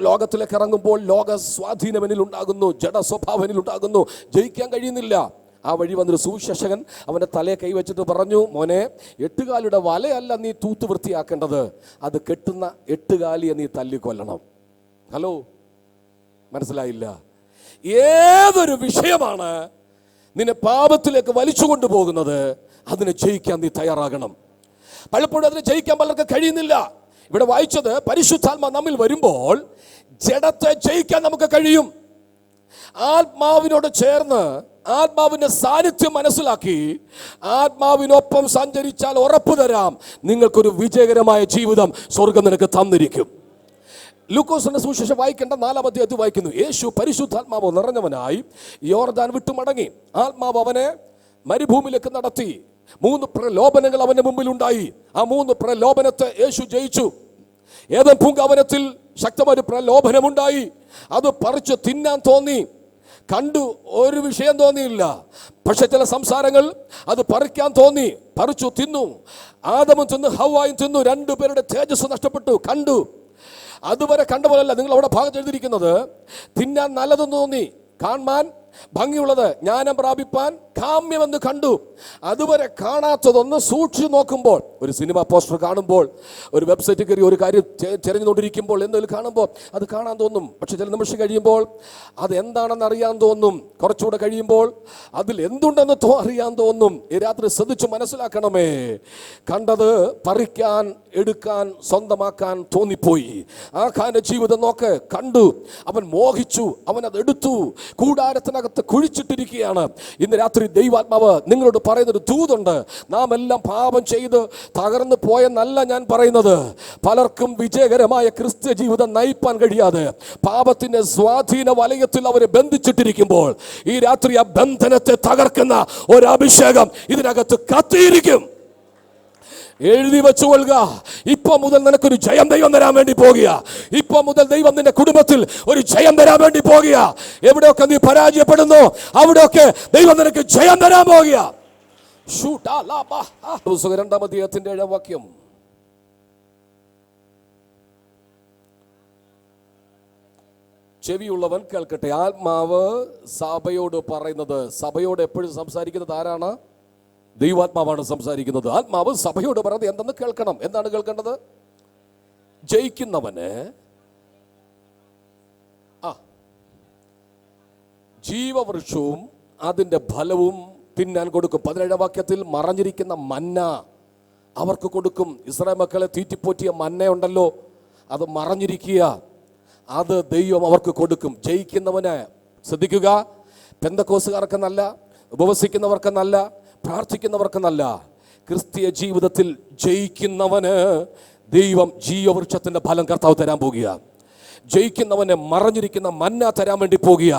ലോകത്തിലേക്ക് ഇറങ്ങുമ്പോൾ ലോക സ്വാധീനം എന്നിലുണ്ടാകുന്നു, ജഡ സ്വഭാവം എന്നിലുണ്ടാകുന്നു. ജയിക്കാൻ കഴിയുന്നില്ല. ആ വഴി വന്നൊരു സുവിശേഷകൻ അവൻ്റെ തലയെ കൈവച്ചിട്ട് പറഞ്ഞു, മോനെ, 8 കാലിയുടെ വലയല്ല നീ തൂത്ത് വൃത്തിയാക്കേണ്ടത്, അത് കെട്ടുന്ന 8 കാലിയെ നീ തല്ലിക്കൊല്ലണം. ഹലോ, മനസ്സിലായില്ല? ഏതൊരു വിഷയമാണ് നിന്നെ പാപത്തിലേക്ക് വലിച്ചു കൊണ്ടുപോകുന്നത്, അതിനെ ജയിക്കാൻ നീ തയ്യാറാകണം. പലപ്പോഴും അതിനെ ജയിക്കാൻ പലർക്ക് കഴിയുന്നില്ല. ഇവിടെ വായിച്ചത്, പരിശുദ്ധാത്മാ നമ്മിൽ വരുമ്പോൾ ജഡത്തെ ജയിക്കാൻ നമുക്ക് കഴിയും. ആത്മാവിനോട് ചേർന്ന് ആത്മാവിന്റെ സാന്നിധ്യം മനസ്സിലാക്കി ആത്മാവിനൊപ്പം സഞ്ചരിച്ചാൽ ഉറപ്പു തരാം, നിങ്ങൾക്കൊരു വിജയകരമായ ജീവിതം സ്വർഗം നിനക്ക് തന്നിരിക്കും. ലൂക്കോസിന്റെ സുവിശേഷം വായിക്കേണ്ട 4-ാം അധ്യായത്തിൽ വായിക്കുന്നു, യേശു പരിശുദ്ധാത്മാവ് നിറഞ്ഞവനായി യോർദാൻ വിട്ടു മടങ്ങി. ആത്മാവ് അവനെ മരുഭൂമിയിലേക്ക് നടത്തി. 3 പ്രലോഭനങ്ങൾ അവന്റെ മുമ്പിൽ ഉണ്ടായി. ആ 3 പ്രലോഭനത്തെ യേശു ജയിച്ചു. ഏദൻ പൂങ്കാവനത്തിൽ ശക്തമായ ഒരു പ്രലോഭനമുണ്ടായി. അത് പറിച്ച് തിന്നാൻ തോന്നി. കണ്ടു, ഒരു വിഷയം തോന്നിയില്ല. പക്ഷെ ചില സംസാരങ്ങൾ അത് പറിക്കാൻ തോന്നി. പറിച്ചു തിന്നു. ആദമും തിന്നു, ഹവ്വായും തിന്നു. 2 പേരുടെ തേജസ് നഷ്ടപ്പെട്ടു. കണ്ടു, അതുവരെ കണ്ട പോലല്ല. നിങ്ങൾ അവിടെ ഭാഗത്ത് എഴുതിയിരിക്കുന്നത്, തിന്നാൻ നല്ലതെന്ന് തോന്നി, കാണാൻ ഭംഗിയുള്ളത്, ജ്ഞാനം പ്രാപിപ്പാൻ കാമ്യമെന്ന് കണ്ടു. അതുവരെ കാണാത്തതൊന്ന് സൂക്ഷിച്ചു നോക്കുമ്പോൾ, ഒരു സിനിമ പോസ്റ്റർ കാണുമ്പോൾ, ഒരു വെബ്സൈറ്റിൽ കയറി ഒരു കാര്യം തിരഞ്ഞുകൊണ്ടിരിക്കുമ്പോൾ എന്തെങ്കിലും കാണുമ്പോൾ അത് കാണാൻ തോന്നും. പക്ഷെ ചില നിമിഷം കഴിയുമ്പോൾ അത് എന്താണെന്ന് അറിയാൻ തോന്നും. കുറച്ചുകൂടെ കഴിയുമ്പോൾ അതിൽ എന്തുണ്ടെന്ന് അറിയാൻ തോന്നും. ഈ രാത്രി ശ്രദ്ധിച്ചു മനസ്സിലാക്കണമേ, കണ്ടത് പറിക്കാൻ, എടുക്കാൻ, സ്വന്തമാക്കാൻ തോന്നിപ്പോയി. ആഖാന്റെ ജീവിതം നോക്ക്, കണ്ടു, അവൻ മോഹിച്ചു, അവൻ അത് എടുത്തു, കൂടാരത്തിനകത്ത് കുഴിച്ചിട്ടിരിക്കുകയാണ്. ഇന്ന് രാത്രി ദൈവാത്മാവ് നിങ്ങളോട് പറയുന്നൊരു ദൂതുണ്ട്. നാം എല്ലാം പാപം ചെയ്ത് തകർന്നു പോയെന്നല്ല ഞാൻ പറയുന്നത്. പലർക്കും വിജയകരമായ ക്രിസ്ത്യ ജീവിതം നയിപ്പാൻ കഴിയാതെ പാപത്തിന്റെ സ്വാധീന വലയത്തിൽ അവരെ ബന്ധിച്ചിട്ടിരിക്കുമ്പോൾ ഈ രാത്രി ആ ബന്ധനത്തെ തകർക്കുന്ന ഒരു അഭിഷേകം ഇതിനകത്ത് കത്തിയിരിക്കും. എഴുതി വെച്ചുകൊള്ളുക, ഇപ്പൊ മുതൽ നിനക്കൊരു ജയം ദൈവം തരാൻ വേണ്ടി പോകുക. ഇപ്പൊ മുതൽ ദൈവം നിന്റെ കുടുംബത്തിൽ ഒരു ജയം തരാൻ വേണ്ടി പോകുക. എവിടെയൊക്കെ നീ പരാജയപ്പെടുന്നു അവിടെയൊക്കെ ദൈവം നിനക്ക് ജയം തരാൻ പോകുക. 2-ാം അധ്യായത്തിന്റെ 7-ാം വാക്യം. ചെവിയുള്ളവൻ കേൾക്കട്ടെ. ആത്മാവ് സഭയോട് പറയുന്നത്. സഭയോട് എപ്പോഴും സംസാരിക്കുന്നത് ആരാണ്? ദൈവാത്മാവാണ് സംസാരിക്കുന്നത്. ആത്മാവ് സഭയോട് പറയുന്നത് എന്തെന്ന് കേൾക്കണം. എന്താണ് കേൾക്കേണ്ടത്? ജയിക്കുന്നവന് ജീവവൃക്ഷവും അതിൻ്റെ ഫലവും തിന്നാൻ കൊടുക്കും. 17-ാം വാക്യത്തിൽ മറഞ്ഞിരിക്കുന്ന മന്ന അവർക്ക് കൊടുക്കും. ഇസ്രായേൽ മക്കളെ തീറ്റിപ്പോറ്റിയ മന്ന ഉണ്ടല്ലോ, അത് മറഞ്ഞിരിക്കുക, അത് ദൈവം അവർക്ക് കൊടുക്കും. ജയിക്കുന്നവന്, ശ്രദ്ധിക്കുക, പെന്തക്കോസുകാർക്കെന്നല്ല, ഉപവസിക്കുന്നവർക്കെന്നല്ല, പ്രാർത്ഥിക്കുന്നവർക്കെന്നല്ല, ക്രിസ്തീയ ജീവിതത്തിൽ ജയിക്കുന്നവന് ദൈവം ജീവവൃക്ഷത്തിന്റെ ഫലം കർത്താവ് തരാൻ പോകുക. ജയിക്കുന്നവന് മറഞ്ഞിരിക്കുന്ന മന്ന തരാൻ വേണ്ടി പോകുക.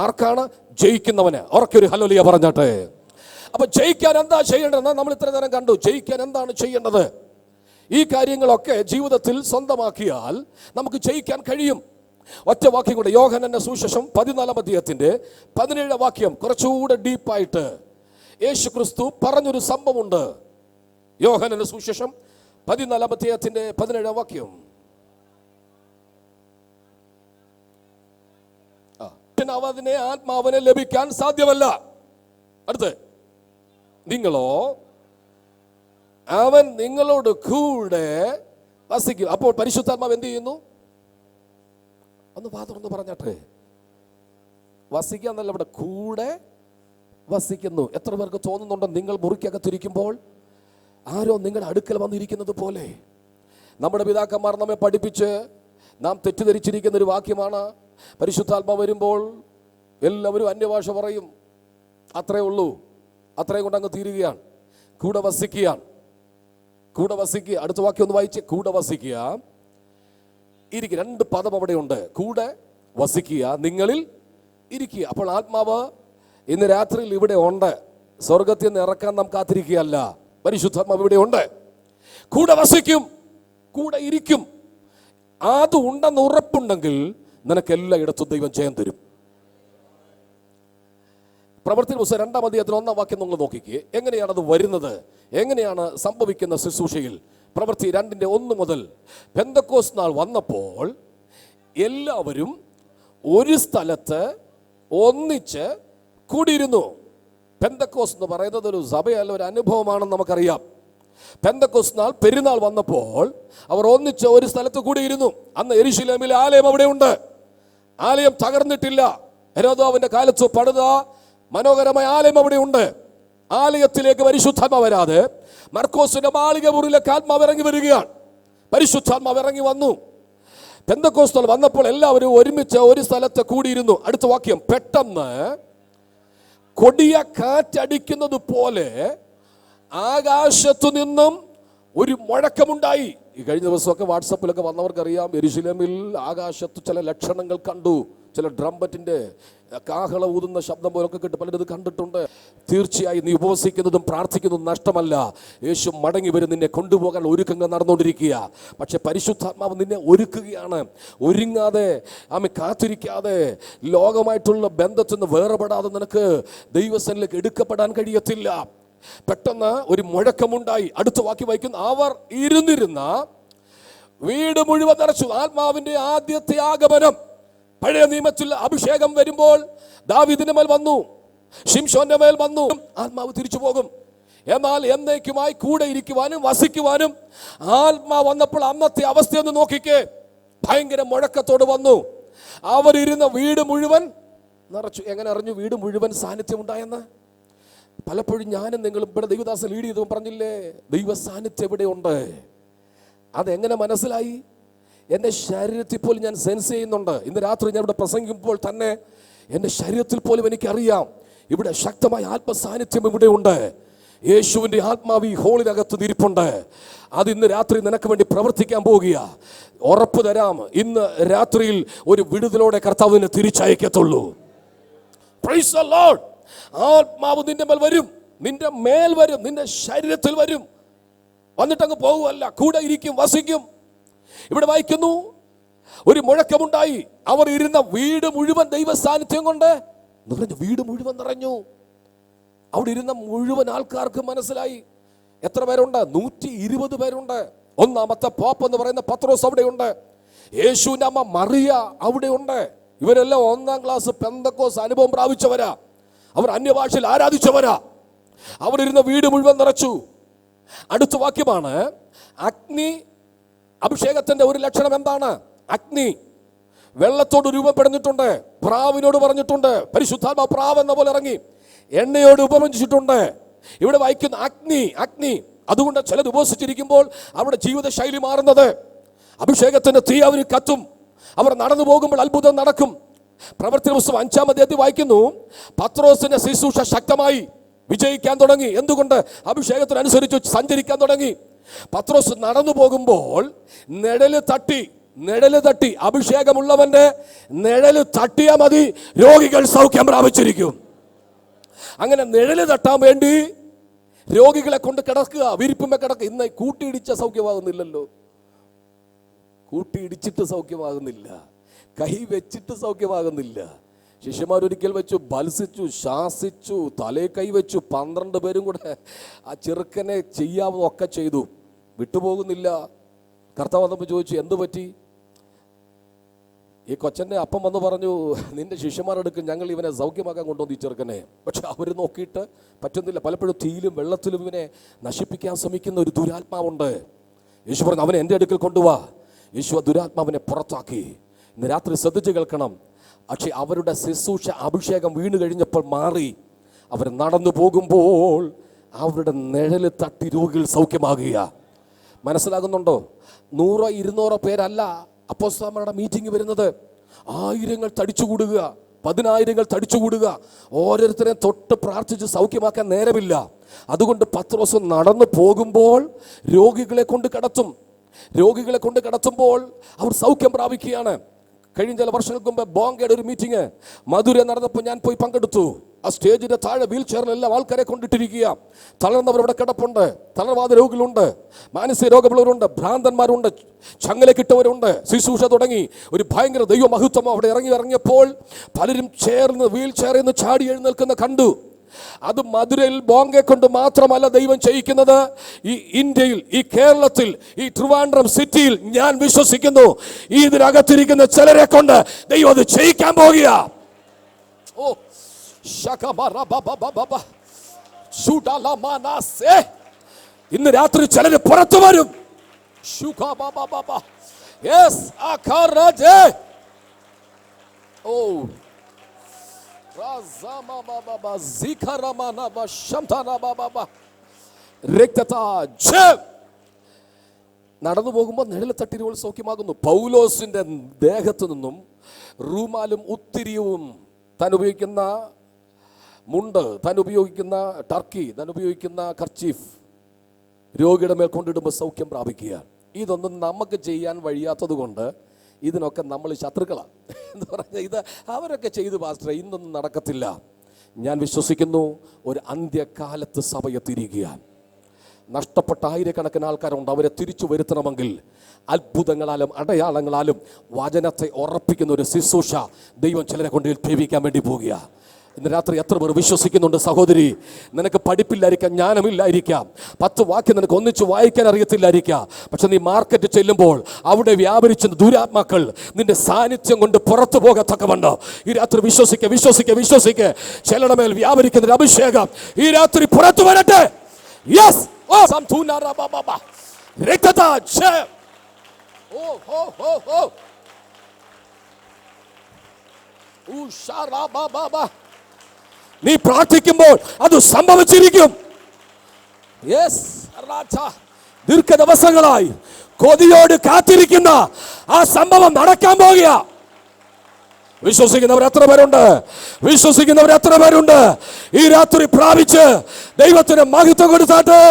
ആർക്കാണ്? ജയിക്കുന്നവന്. ഓർക്കൊരു ഹല്ലേലൂയ പറഞ്ഞാട്ടെ. അപ്പൊ ജയിക്കാൻ എന്താ ചെയ്യേണ്ടതെന്ന് നമ്മൾ ഇത്ര നേരം കണ്ടു. ജയിക്കാൻ എന്താണ് ചെയ്യേണ്ടത്? ഈ കാര്യങ്ങളൊക്കെ ജീവിതത്തിൽ സ്വന്തമാക്കിയാൽ നമുക്ക് ജയിക്കാൻ കഴിയും. ഒറ്റ വാക്യം കൂടെ, യോഹന്നാന്റെ സുവിശേഷം 14-ാം അധ്യായത്തിന്റെ 17-ാം വാക്യം. കുറച്ചുകൂടെ ഡീപ്പായിട്ട് യേശു ക്രിസ്തു പറഞ്ഞൊരു സംഭവമുണ്ട്. യോഹന്നാന്റെ സുവിശേഷം 14-ാം അധ്യായത്തിന്റെ 17-ാം വാക്യം. അവനെ ആത്മാവിനെ ലഭിക്കാൻ സാധ്യമല്ല. അടുത്ത്, നിങ്ങളോ അവൻ നിങ്ങളോട് കൂടെ വസിക്കും. അപ്പോൾ പരിശുദ്ധാത്മാവ് എന്ത് ചെയ്യുന്നു? ഒന്ന് പാത്രമൊന്ന് പറഞ്ഞാട്ടെ. വസിക്കാന്നല്ല, ഇവിടെ കൂടെ വസിക്കുന്നു. എത്ര പേർക്ക് തോന്നുന്നുണ്ടോ നിങ്ങൾ മുറിക്കകത്തിരിക്കുമ്പോൾ ആരോ നിങ്ങളുടെ അടുക്കൽ വന്നിരിക്കുന്നത് പോലെ? നമ്മുടെ പിതാക്കന്മാർ നമ്മെ പഠിപ്പിച്ച് നാം തെറ്റിദ്ധരിച്ചിരിക്കുന്ന ഒരു വാക്യമാണ്, പരിശുദ്ധാത്മാവ് വരുമ്പോൾ എല്ലാവരും അന്യഭാഷ പറയും. അത്രേ ഉള്ളൂ, അത്രയും കൊണ്ട് അങ്ങ് തീരുകയാണ്. കൂടെ വസിക്കുകയാണ്, കൂടെ വസിക്കുക. അടുത്ത വാക്യം ഒന്ന് വായിച്ച്. കൂടെ വസിക്കുക, ഇരിക്കുക. 2 പദം അവിടെ ഉണ്ട്. കൂടെ വസിക്കുക, നിങ്ങളിൽ ഇരിക്കുക. അപ്പോൾ ആത്മാവ് ഇന്ന് രാത്രിയിൽ ഇവിടെ ഉണ്ട്. സ്വർഗത്തിൽ നിന്ന് ഇറക്കാൻ നാം കാത്തിരിക്കുകയല്ല. പരിശുദ്ധാത്മാവ് ഇവിടെ ഉണ്ട്, കൂടെ വസിക്കും, കൂടെ ഇരിക്കും. അത് ഉണ്ടെന്ന് ഉറപ്പുണ്ടെങ്കിൽ നിനക്ക് എല്ലായിടത്തും ദൈവം ജയം തരും. പ്രവൃത്തിയുടെ പുസ്തകം 2-ാം അധ്യായത്തിൽ 1-ാം വാക്യം നിങ്ങൾ നോക്കിക്കേ. എങ്ങനെയാണ് അത് വരുന്നത്? എങ്ങനെയാണ് സംഭവിക്കുന്ന ശുശ്രൂഷയിൽ? പ്രവൃത്തി 2:1 മുതൽ. പെന്തക്കോസ്ത് നാൾ വന്നപ്പോൾ എല്ലാവരും ഒരു സ്ഥലത്ത് ഒന്നിച്ച് കൂടിയിരുന്നു. പെന്തക്കോസ്ത് എന്ന് പറയുന്നത് ഒരു സഭയല്ല, ഒരു അനുഭവമാണെന്ന് നമുക്കറിയാം. പെന്തക്കോസ്ത് നാൾ, പെരുന്നാൾ വന്നപ്പോൾ അവർ ഒന്നിച്ച് ഒരു സ്ഥലത്ത് കൂടിയിരുന്നു. അന്ന് യെരൂശലേമിലെ ആലയം അവിടെ ഉണ്ട്. ആലയം തകർന്നിട്ടില്ല. ഹെരോദാവിന്റെ കാലത്ത് പണിത മനോഹരമായ ആലയം അവിടെ ഉണ്ട്. ആലയത്തിലേക്ക് പരിശുദ്ധാത്മാവ് വരാതെ മർക്കോസിന്റെ മാളിക മുറിയിലേക്ക് ആത്മാവ് ഇറങ്ങി വരികയാണ്. പരിശുദ്ധാത്മാവ് ഇറങ്ങി വന്നു. പെന്തക്കോസ്ത് വന്നപ്പോൾ എല്ലാവരും ഒരുമിച്ച് ഒരു സ്ഥലത്ത് കൂടിയിരുന്നു. അടുത്ത വാക്യം. പെട്ടെന്ന് കൊടിയ കാറ്റടിക്കുന്നത് പോലെ ആകാശത്തു നിന്നും ഒരു മുഴക്കമുണ്ടായി. ഈ കഴിഞ്ഞ ദിവസമൊക്കെ വാട്സപ്പിലൊക്കെ വന്നവർക്കറിയാം, യെരൂശലേമിൽ ആകാശത്ത് ചില ലക്ഷണങ്ങൾ കണ്ടു. ചില ഡ്രംബറ്റിന്റെ കാഹള ഊതുന്ന ശബ്ദം പോലൊക്കെ കേട്ട് പലരും ഇത് കണ്ടിട്ടുണ്ട്. തീർച്ചയായും നീ ഉപവസിക്കുന്നതും പ്രാർത്ഥിക്കുന്നതും നഷ്ടമല്ല. യേശു മടങ്ങി വരും, നിന്നെ കൊണ്ടുപോകാൻ ഒരുക്കങ്ങൾ നടന്നുകൊണ്ടിരിക്കുക. പക്ഷെ പരിശുദ്ധാത്മാവ് നിന്നെ ഒരുക്കുകയാണ്. ഒരുങ്ങാതെ, കാത്തിരിക്കാതെ, ലോകമായിട്ടുള്ള ബന്ധത്തിൽ നിന്ന് വേർപെടാതെ നിനക്ക് ദൈവസന്നിധിയിലേക്ക് എടുക്കപ്പെടാൻ കഴിയത്തില്ല. പെട്ടെന്ന് ഒരു മുഴക്കമുണ്ടായി. അടുത്ത വാക്യം വായിക്കുന്നു. അവർ ഇരുന്നിരുന്ന വീട് മുഴുവൻ നിറച്ചു. ആത്മാവിന്റെ ആദ്യത്തെ ആഗമനം. പഴയ നിയമത്തിൽ അഭിഷേകം വരുമ്പോൾ ദാവീദിന്റെ മേൽ വന്നു. ശിംശോന്റെ മേൽ വന്നു, ആത്മാവ് തിരിച്ചു പോകും. എന്നാൽ എന്നേക്കുമായി കൂടെ ഇരിക്കുവാനും വസിക്കുവാനും ആത്മാവ് വന്നപ്പോൾ അന്നത്തെ അവസ്ഥയൊന്ന് നോക്കിക്കേ. ഭയങ്കര മുഴക്കത്തോട് വന്നു. അവരിരുന്ന വീട് മുഴുവൻ നിറച്ചു. എങ്ങനെ അറിഞ്ഞു വീട് മുഴുവൻ സാന്നിധ്യം ഉണ്ടായെന്ന്? പലപ്പോഴും ഞാനും നിങ്ങളും ഇവിടെ ദൈവദാസൻ ലീഡ് ചെയ്തു പറഞ്ഞില്ലേ, ദൈവ സാന്നിധ്യം എവിടെയുണ്ട്? അതെങ്ങനെ മനസ്സിലായി? എൻ്റെ ശരീരത്തിൽ പോലും ഞാൻ സെൻസ് ചെയ്യുന്നുണ്ട്. ഇന്ന് രാത്രി ഞാൻ ഇവിടെ പ്രസംഗിക്കുമ്പോൾ തന്നെ എൻ്റെ ശരീരത്തിൽ പോലും എനിക്കറിയാം ഇവിടെ ശക്തമായ ആത്മസാന്നിധ്യം ഇവിടെയുണ്ട്. യേശുവിൻ്റെ ആത്മാവ് ഈ ഹോളിനകത്ത് ഇരിപ്പുണ്ട്. അത് ഇന്ന് രാത്രി നിനക്ക് വേണ്ടി പ്രവർത്തിക്കാൻ പോവുക. ഉറപ്പ് തരാം, ഇന്ന് രാത്രിയിൽ ഒരു വിടുതലോടെ കർത്താവിനെ തിരിച്ചയക്കത്തുള്ളൂ. Praise the Lord. ആത്മാവ് നിന്റെ മേൽ വരും, നിന്റെ മേൽ വരും, നിന്റെ ശരീരത്തിൽ വരും. വന്നിട്ടങ്ങ് പോകുമല്ല, കൂടെ ഇരിക്കും, വസിക്കും. ഇവിടെ വായിക്കുന്നു, ഒരു മുഴക്കമുണ്ടായി. അവർ ഇരുന്ന വീട് മുഴുവൻ ദൈവ സാന്നിധ്യം കൊണ്ട് നിറഞ്ഞു. വീട് മുഴുവൻ നിറഞ്ഞു. അവിടെ ഇരുന്ന മുഴുവൻ ആൾക്കാർക്ക് മനസ്സിലായി. എത്ര പേരുണ്ട്? 120 പേരുണ്ട്. ഒന്നാമത്തെ പോപ്പ് എന്ന് പറയുന്ന പത്രോസ് അവിടെയുണ്ട്. യേശുവിന്റെ അമ്മ മറിയ അവിടെയുണ്ട്. ഇവരെല്ലാം 1ാം ക്ലാസ് പെന്തക്കോസ് അനുഭവം പ്രാപിച്ചവരാ. അവർ അന്യഭാഷയിൽ ആരാധിച്ചവരാ. അവരിരുന്ന വീട് മുഴുവൻ നിറച്ചു. അടുത്ത വാക്യമാണ് അഗ്നി. അഭിഷേകത്തിന്റെ ഒരു ലക്ഷണം എന്താണ്? അഗ്നി വെള്ളത്തോട് രൂപപ്പെടുന്നിട്ടുണ്ട്. പ്രാവിനോട് പറഞ്ഞിട്ടുണ്ട്, പരിശുദ്ധാത്മാ പ്രാവ് എന്ന പോലെ ഇറങ്ങി. എണ്ണയോട് ഉപമിച്ചിട്ടുണ്ട്. ഇവിടെ വായിക്കുന്ന അഗ്നി, അഗ്നി. അതുകൊണ്ട് ചിലർ ഉപവസിച്ചിരിക്കുമ്പോൾ അവരുടെ ജീവിത ശൈലി മാറുന്നത്. അഭിഷേകത്തിന്റെ തീ അവർ കത്തും. അവർ നടന്നു പോകുമ്പോൾ അത്ഭുതം നടക്കും. പ്രവർത്തന പുസ്തകം 5-ാം അധ്യായത്തിൽ വായിക്കുന്നു, പത്രോസിന്റെ ശുശ്രൂഷ ശക്തമായി വിജയിക്കാൻ തുടങ്ങി. എന്തുകൊണ്ട്? അഭിഷേകത്തിനനുസരിച്ച് സഞ്ചരിക്കാൻ തുടങ്ങി. പത്രോസ് നടന്നു പോകുമ്പോൾ നിഴല് തട്ടി, അഭിഷേകമുള്ളവന്റെ നിഴല് തട്ടിയാൽ മതി, രോഗികൾ സൗഖ്യം പ്രാപിച്ചിരിക്കും. അങ്ങനെ നിഴല് തട്ടാൻ വേണ്ടി രോഗികളെ കൊണ്ട് കിടക്കുക, വിരിപ്പുമേ കിടക്കുക. ഇന്ന് കൂട്ടിയിടിച്ച സൗഖ്യമാകുന്നില്ലല്ലോ. കൂട്ടിയിടിച്ചിട്ട് സൗഖ്യമാകുന്നില്ല, കൈ വെച്ചിട്ട് സൗഖ്യമാകുന്നില്ല. ശിഷ്യന്മാരൊരിക്കൽ വെച്ചു, ബൽസിച്ചു, ശാസിച്ചു, തലേ കൈ വെച്ചു. 12 പേരും കൂടെ ആ ചെറുക്കനെ ചെയ്യാവുന്നതൊക്കെ ചെയ്തു, വിട്ടുപോകുന്നില്ല. കർത്താവ് വന്നപ്പോൾ ചോദിച്ചു, എന്തു പറ്റി? ഈ കൊച്ചൻ്റെ അപ്പം വന്ന് പറഞ്ഞു, നിന്റെ ശിഷ്യന്മാരെടുക്കും, ഞങ്ങൾ ഇവനെ സൗഖ്യമാക്കാൻ കൊണ്ടുവന്നു ഈ ചെറുക്കനെ. പക്ഷെ അവർ നോക്കിയിട്ട് പറ്റുന്നില്ല. പലപ്പോഴും തീയിലും വെള്ളത്തിലും ഇവനെ നശിപ്പിക്കാൻ ശ്രമിക്കുന്ന ഒരു ദുരാത്മാവുണ്ട്. യേശു പറഞ്ഞു, അവനെ എൻ്റെ അടുക്കൽ കൊണ്ടുവാ. യേശു ആ ദുരാത്മാവിനെ പുറത്താക്കി. ഇന്ന് രാത്രി ശ്രദ്ധിച്ച് കേൾക്കണം. പക്ഷെ അവരുടെ ശുശ്രൂഷ അഭിഷേകം വീണ് കഴിഞ്ഞപ്പോൾ മാറി. അവർ നടന്നു പോകുമ്പോൾ അവരുടെ നിഴല് തട്ടി രോഗികൾ സൗഖ്യമാകുക. മനസ്സിലാകുന്നുണ്ടോ? 100-200 പേരല്ല അപ്പോസ്തലന്മാരുടെ മീറ്റിംഗ് വരുന്നത്. 1000 തടിച്ചുകൂടുക, 10,000 തടിച്ചുകൂടുക. ഓരോരുത്തരെ തൊട്ട് പ്രാർത്ഥിച്ച് സൗഖ്യമാക്കാൻ നേരമില്ല. അതുകൊണ്ട് പത്രോസ് നടന്നു പോകുമ്പോൾ രോഗികളെ കൊണ്ട് കിടത്തുമ്പോൾ അവർ സൗഖ്യം പ്രാപിക്കുകയാണ്. കഴിഞ്ഞ ചില വർഷങ്ങൾക്ക് മുമ്പ് ബോംഗയുടെ ഒരു മീറ്റിംഗ് മധുര നടന്നപ്പോൾ ഞാൻ പോയി പങ്കെടുത്തു. ആ സ്റ്റേജിന്റെ താഴെ വീൽ ചെയറിലെല്ലാം ആൾക്കാരെ കൊണ്ടിട്ടിരിക്കുക. തളർന്നവരവിടെ കിടപ്പുണ്ട്, തളർവാദ രോഗികളുണ്ട്, മാനസിക രോഗമുള്ളവരുണ്ട്, ഭ്രാന്തന്മാരുണ്ട്, ചങ്ങലക്കിട്ടവരുണ്ട്. ശുശ്രൂഷ തുടങ്ങി. ഒരു ഭയങ്കര ദൈവമഹത്വം അവിടെ ഇറങ്ങിയപ്പോൾ പലരും വീൽ ചെയറിൽ നിന്ന് ചാടി എഴുന്നേൽക്കുന്ന കണ്ടു. അത് മധുരയിൽ ബോംഗെ കൊണ്ട് മാത്രമല്ല ദൈവം ചെയ്യിക്കുന്നത്. ഈ ഇന്ത്യയിൽ, ഈ കേരളത്തിൽ, ഈ ട്രിവാൻഡ്രം സിറ്റിയിൽ ഞാൻ വിശ്വസിക്കുന്നു ഇതിനകത്തിരിക്കുന്ന ചിലരെ കൊണ്ട് ദൈവം അത് ചെയ്യിക്കാൻ പോകുക. ഓ ഇന്ന് രാത്രി ചിലര് പുറത്തു വരും. ഓ നടന്നു പോകുമ്പോൾ നിഴല് തട്ടിരുകൾ സൗഖ്യമാകുന്നു. പൗലോസിന്റെ ദേഹത്തു നിന്നും റൂമാലും ഉത്തിരിയവും, താൻ ഉപയോഗിക്കുന്ന മുണ്ട്, താൻ ഉപയോഗിക്കുന്ന ടർക്കി, താൻ ഉപയോഗിക്കുന്ന കർച്ചീഫ് രോഗിയുടെ മേൽ കൊണ്ടിടുമ്പോൾ സൗഖ്യം പ്രാപിക്കുക. ഇതൊന്നും നമുക്ക് ചെയ്യാൻ വഴിയാത്തത് കൊണ്ട് ഇതിനൊക്കെ നമ്മൾ ശത്രുക്കളാണ് എന്ന് പറഞ്ഞാൽ ഇത് അവരൊക്കെ ചെയ്തു പാസ്റ്ററെ, ഇന്നൊന്നും നടക്കത്തില്ല. ഞാൻ വിശ്വസിക്കുന്നു ഒരു അന്ത്യകാലത്ത് സഭ എത്തിയിരിക്കുകയാണ്. നഷ്ടപ്പെട്ട 1000-കണക്കിന് ആൾക്കാരുണ്ട്. അവരെ തിരിച്ചു വരുത്തണമെങ്കിൽ അത്ഭുതങ്ങളാലും അടയാളങ്ങളാലും വചനത്തെ ഉറപ്പിക്കുന്ന ഒരു ശുശ്രൂഷ ദൈവം ചിലരെ കൊണ്ട് ഏൽപ്പിക്കാൻ വേണ്ടി പോവുക. ഇന്ന് രാത്രി എത്ര പേർ വിശ്വസിക്കുന്നുണ്ട് സഹോദരി? നിനക്ക് പഠിപ്പില്ലായിരിക്കാം, ജ്ഞാനമില്ലായിരിക്കാം, 10 വാക്യം നിനക്ക് ഒന്നിച്ച് വായിക്കാൻ അറിയത്തില്ലായിരിക്കാം. പക്ഷെ നീ മാർക്കറ്റ് ചെല്ലുമ്പോൾ അവിടെ വ്യാപരിച്ച ദുരാത്മാക്കൾ നിന്റെ സാന്നിധ്യം കൊണ്ട് പുറത്തു പോകത്തക്കമുണ്ട്. ഈ രാത്രി വിശ്വസിക്ക. ചിലരുടെ മേൽ വ്യാപരിക്കുന്ന ഒരു അഭിഷേകം ഈ രാത്രി പുറത്തു വരട്ടെ. യെസ്, നീ പ്രാർത്ഥിക്കുമ്പോൾ അത് സംഭവിച്ചിരിക്കും. ദീർഘ ദിവസങ്ങളായി കൊതിയോട് കാത്തിരിക്കുന്ന ആ സംഭവം നടക്കാൻ പോകുക. വിശ്വസിക്കുന്നവർ എത്ര പേരുണ്ട്? ഈ രാത്രി പ്രാപിച്ച് ദൈവത്തിന് മഹത്വം കൊടുത്താട്ടെ.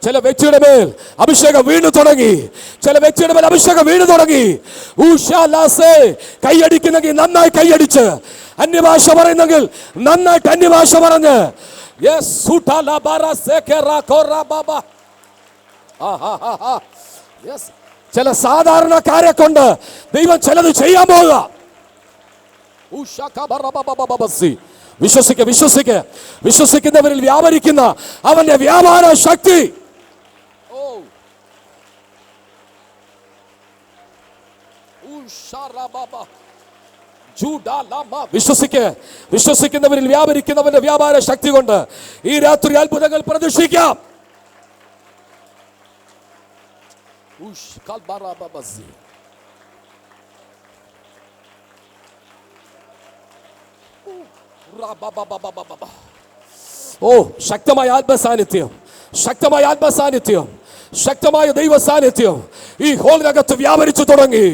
ചില വ്യക്തിയുടെ മേൽ അഭിഷേകം വീണു തുടങ്ങി. കൈയടിക്കുന്നെങ്കിൽ നന്നായി കൈയടിച്ച്, അന്യഭാഷ പറയുന്നെങ്കിൽ നന്നായിട്ട് അന്യഭാഷ പറഞ്ഞ്. ചില സാധാരണക്കാരെ കൊണ്ട് ദൈവം ചിലത് ചെയ്യാൻ പോകുക. വിശ്വസിക്കുന്നവരിൽ വ്യാപരിക്കുന്ന അവന്റെ വ്യാപാര ശക്തി. വിശ്വസിക്കുന്നവരിൽ വ്യാപരിക്കുന്നവന്റെ വ്യാപാര ശക്തി കൊണ്ട് ഈ രാത്രി അത്ഭുതങ്ങൾ പ്രതീക്ഷിക്കാം. ശക്തമായ ആത്മസാന്നിധ്യം, ശക്തമായ ദൈവ സാന്നിധ്യം ഈ ഹോളിനകത്ത് വ്യാപരിച്ചു തുടങ്ങി.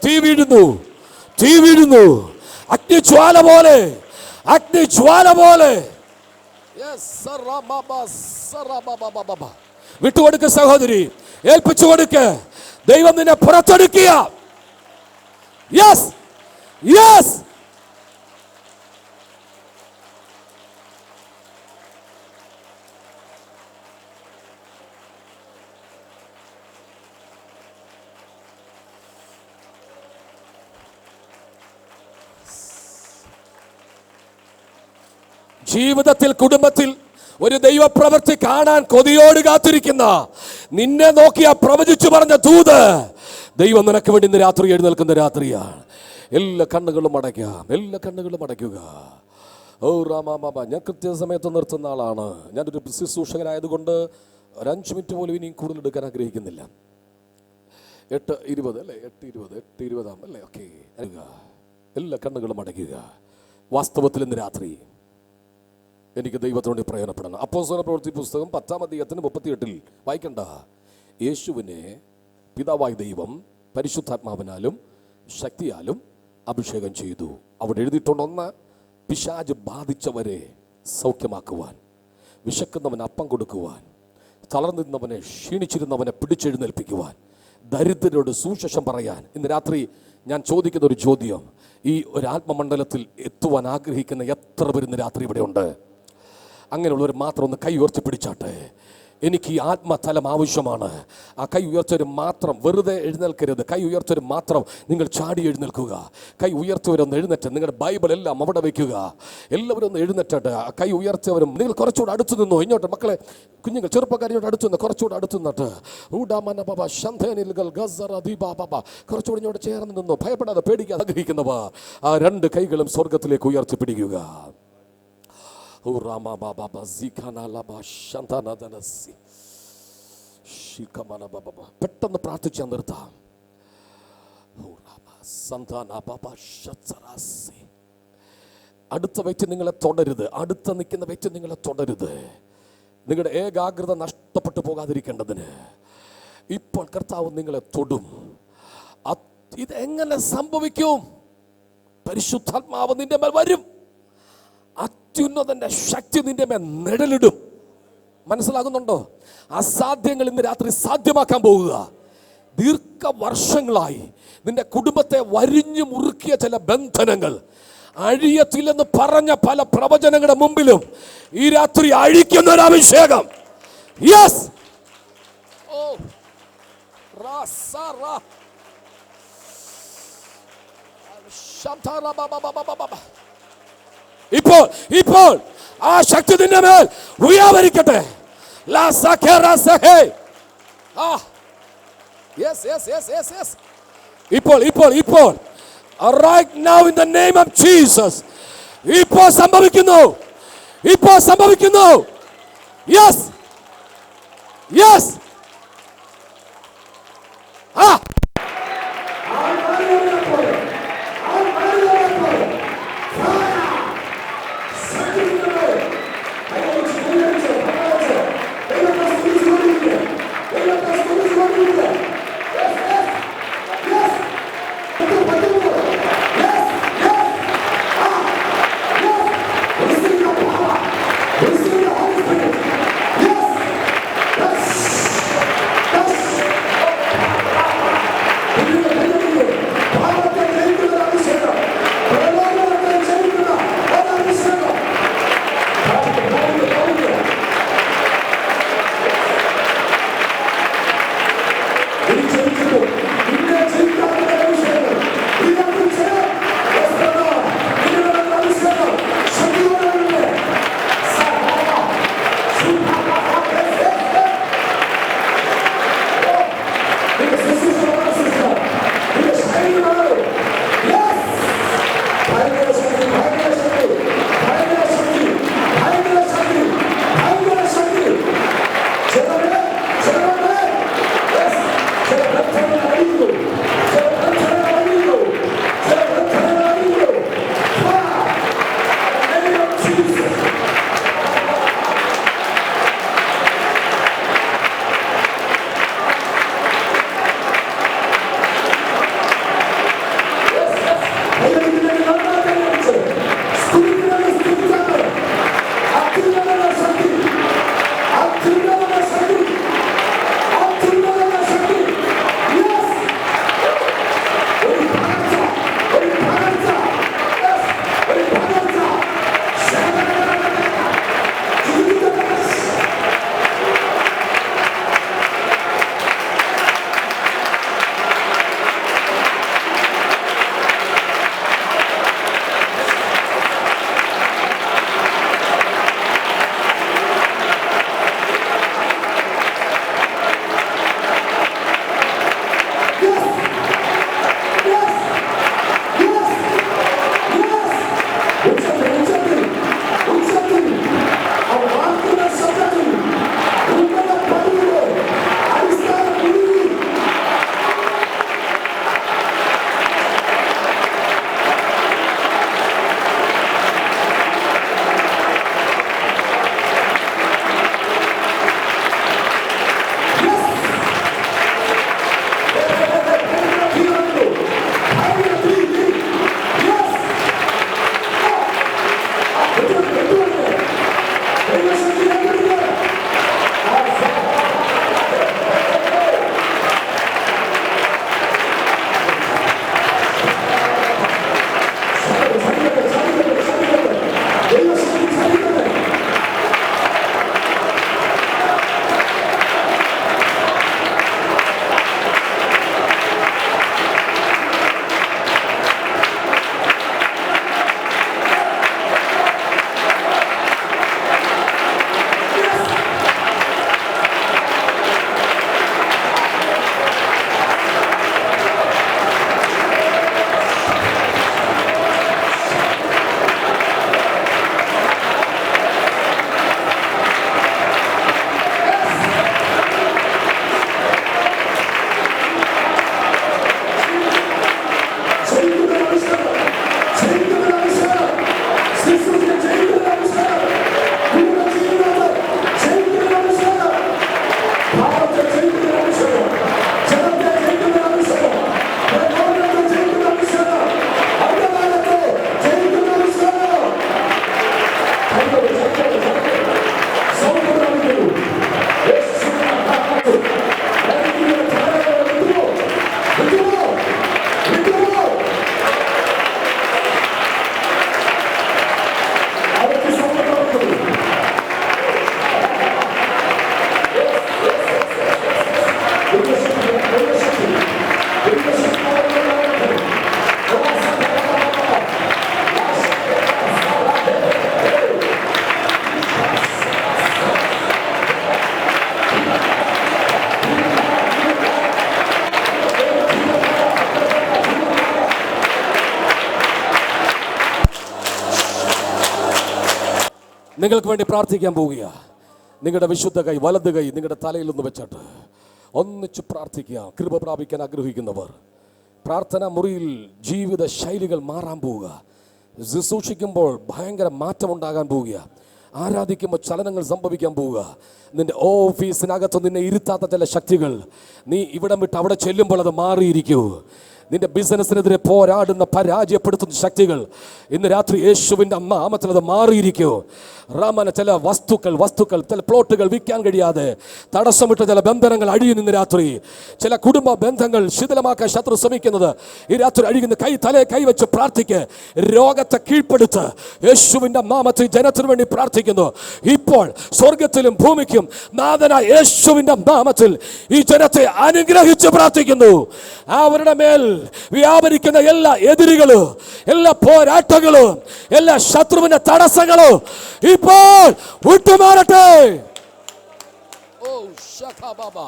തീ വീഴുന്നു, അഗ്നിജ്വാല പോലെ. വിട്ടുകൊടുക്ക സഹോദരി, ഏൽപ്പിച്ചു കൊടുക്ക. ദൈവം നിന്നെ പുറത്തെടുക്കുക. യെസ്, ജീവിതത്തിൽ, കുടുംബത്തിൽ ഒരു ദൈവപ്രവൃത്തി കാണാൻ കൊതിയോട് കാത്തിരിക്കുന്ന, നിന്നെ നോക്കിയ പ്രവചിച്ചു പറഞ്ഞ ദൂത് ദൈവം നിനക്ക് വേണ്ടി ഇന്ന് രാത്രി എഴുന്നേൽക്കുന്ന രാത്രിയാണ്. എല്ലാ കണ്ണുകളും അടയ്ക്കുക. ഓ രാമാബാബ, ഞാൻ കൃത്യസമയത്ത് നിർത്തുന്ന ആളാണ്. ഞാനൊരു ശുശ്രൂഷകനായതുകൊണ്ട് ഒരു 5 മിനിറ്റ് പോലും ഇനി കൂടുതൽ എടുക്കാൻ ആഗ്രഹിക്കുന്നില്ല. 8:20 അല്ലേ? 8:20 അല്ലേ? ഓക്കെ, എല്ലാ കണ്ണുകളും അടയ്ക്കുക. വാസ്തവത്തിൽ ഇന്ന് രാത്രി എനിക്ക് ദൈവത്തോട് പ്രയോജനപ്പെടണം. അപ്പോസ്തല പ്രവൃത്തി പുസ്തകം 10-ാം അധ്യായത്തിന് 38 വായിക്കണ്ട. യേശുവിനെ പിതാവായ ദൈവം പരിശുദ്ധാത്മാവിനാലും ശക്തിയാലും അഭിഷേകം ചെയ്തു. അവിടെ എഴുതിയിട്ടുണ്ടൊന്ന്, പിശാച് ബാധിച്ചവരെ സൗഖ്യമാക്കുവാൻ, വിശക്കുന്നവന് അപ്പം കൊടുക്കുവാൻ, തളർന്നിരുന്നവനെ ക്ഷീണിച്ചിരുന്നവനെ പിടിച്ചെഴുന്നേൽപ്പിക്കുവാൻ, ദരിദ്രരോട് സുവിശേഷം പറയാൻ. ഇന്ന് രാത്രി ഞാൻ ചോദിക്കുന്ന ഒരു ചോദ്യം, ഈ ഒരു ആത്മമണ്ഡലത്തിൽ എത്തുവാൻ ആഗ്രഹിക്കുന്ന എത്ര പേര് ഇന്ന് രാത്രി ഇവിടെ ഉണ്ട്? അങ്ങനെയുള്ളവർ മാത്രം ഒന്ന് കൈ ഉയർത്തി പിടിച്ചാട്ടെ. എനിക്ക് ഈ ആത്മതലം ആവശ്യമാണ്. ആ കൈ ഉയർത്തവരും മാത്രം വെറുതെ എഴുന്നേൽക്കരുത്. കൈ ഉയർത്തവരും മാത്രം നിങ്ങൾ ചാടി എഴുന്നേൽക്കുക. കൈ ഉയർത്തിയവരൊന്ന് എഴുന്നേറ്റ് നിങ്ങളുടെ ബൈബിൾ എല്ലാം അവിടെ വയ്ക്കുക. എല്ലാവരും ഒന്ന് എഴുന്നേറ്റട്ടെ. ആ കൈ ഉയർത്തിയവരും നിങ്ങൾ കുറച്ചുകൂടെ അടുത്ത് നിന്നോ. ഇങ്ങോട്ട് മക്കളെ, കുഞ്ഞുങ്ങൾ, ചെറുപ്പക്കാരിയോട് അടുത്ത് നിന്ന് കുറച്ചുകൂടെ അടുത്ത് നിന്നിട്ട് കുറച്ചുകൂടെ ഇങ്ങോട്ട് ചേർന്ന് നിന്നോ. ഭയപ്പെടാതെ, പേടിക്കാതെ ആഗ്രഹിക്കുന്നവ ആ 2 കൈകളും സ്വർഗത്തിലേക്ക് ഉയർത്തി പിടിക്കുക. പെട്ടെന്ന് പ്രാർത്ഥിച്ചാൽ നിർത്താം. അടുത്ത വ്യക്തി നിങ്ങളെ തൊടരുത്. അടുത്ത നിൽക്കുന്ന വ്യക്തി നിങ്ങളെ തൊടരുത്. നിങ്ങളുടെ ഏകാഗ്രത നഷ്ടപ്പെട്ടു പോകാതിരിക്കേണ്ടതിന് ഇപ്പോൾ കർത്താവ് നിങ്ങളെ തൊടും. ഇത് എങ്ങനെ സംഭവിക്കും? പരിശുദ്ധാത്മാവ് നിന്റെ മേൽ വരും. അത്യുന്നതന്റെ ശക്തി നിന്റെ മേൽ നിഴലിടും. മനസ്സിലാകുന്നുണ്ടോ? അസാധ്യങ്ങൾ ഇന്ന് രാത്രി സാധ്യമാക്കാൻ പോകുക. ദീർഘവർഷങ്ങളായി നിന്റെ കുടുംബത്തെ വരിഞ്ഞു മുറുക്കിയ ചില ബന്ധനങ്ങൾ അഴിയത്തില്ലെന്ന് പറഞ്ഞ പല പ്രവചനങ്ങളുടെ മുമ്പിലും ഈ രാത്രി അഴിക്കുന്ന ഒരു അഭിഷേകം. യെസ്, ഓ ഇപ്പോൾ ആ ശക്തി നിന്റെ മേൽ വ്യാപരിക്കട്ടെ. ഇപ്പോൾ right now in the name of Jesus, ഇപ്പോൾ സംഭവിക്കുന്നു. Yes, yes, നിങ്ങൾക്ക് വേണ്ടി പ്രാർത്ഥിക്കാൻ പോവുക. നിങ്ങളുടെ വിശുദ്ധ കൈ, വലത് കൈ നിങ്ങളുടെ തലയിൽ ഒന്ന് വെച്ചിട്ട് ഒന്നിച്ച് പ്രാർത്ഥിക്കുക. കൃപ പ്രാപിക്കാൻ ആഗ്രഹിക്കുന്നവർ പ്രാർത്ഥനാ മുറിയിൽ ജീവിത ശൈലികൾ മാറാൻ പോവുക. ശുശ്രൂഷിക്കുമ്പോൾ ഭയങ്കര മാറ്റമുണ്ടാകാൻ പോവുക. ആരാധിക്കുമ്പോൾ ചലനങ്ങൾ സംഭവിക്കാൻ പോവുക. നിന്റെ ഓഫീസിനകത്ത് നിന്നെ ഇരുത്താത്ത ചില ശക്തികൾ നീ ഇവിടം വിട്ട് അവിടെ ചെല്ലുമ്പോൾ അത് മാറിയിരിക്കൂ. നിന്റെ ബിസിനസ്സിനെതിരെ പോരാടുന്ന പരാജയപ്പെടുത്തുന്ന ശക്തികൾ ഇന്ന് രാത്രി യേശുവിൻ്റെ നാമത്തിൽ അത് മാറിയിരിക്കൂ. റാമന ചില വസ്തുക്കൾ ചില പ്ലോട്ടുകൾ വിൽക്കാൻ കഴിയാതെ തടസ്സമിട്ട ചില ബന്ധനങ്ങൾ അഴിയുന്നു. ഇന്ന് രാത്രി ചില കുടുംബ ബന്ധങ്ങൾ ശിഥിലമാക്കാൻ ശത്രു ശ്രമിക്കുന്നത് ഈ രാത്രി അഴിയുന്ന. തലയെ കൈവച്ച് പ്രാർത്ഥിക്ക്. രോഗത്തെ കീഴ്പ്പെടുത്ത് യേശുവിൻ്റെ നാമത്തിൽ ജനത്തിനു വേണ്ടി പ്രാർത്ഥിക്കുന്നു. ഇപ്പോൾ സ്വർഗത്തിലും ഭൂമിക്കും നാഥനായ യേശുവിൻ്റെ നാമത്തിൽ ഈ ജനത്തെ അനുഗ്രഹിച്ച് പ്രാർത്ഥിക്കുന്നു. അവരുടെ മേൽ വ്യാപരിക്കുന്ന എല്ലാ എതിരുകളും, എല്ലാ പോരാട്ടങ്ങളും, എല്ലാ ശത്രുവിന്റെ തടസ്സങ്ങളും ഇപ്പോൾ വിട്ടുമാറട്ടെ. ഓ ശഖബബ.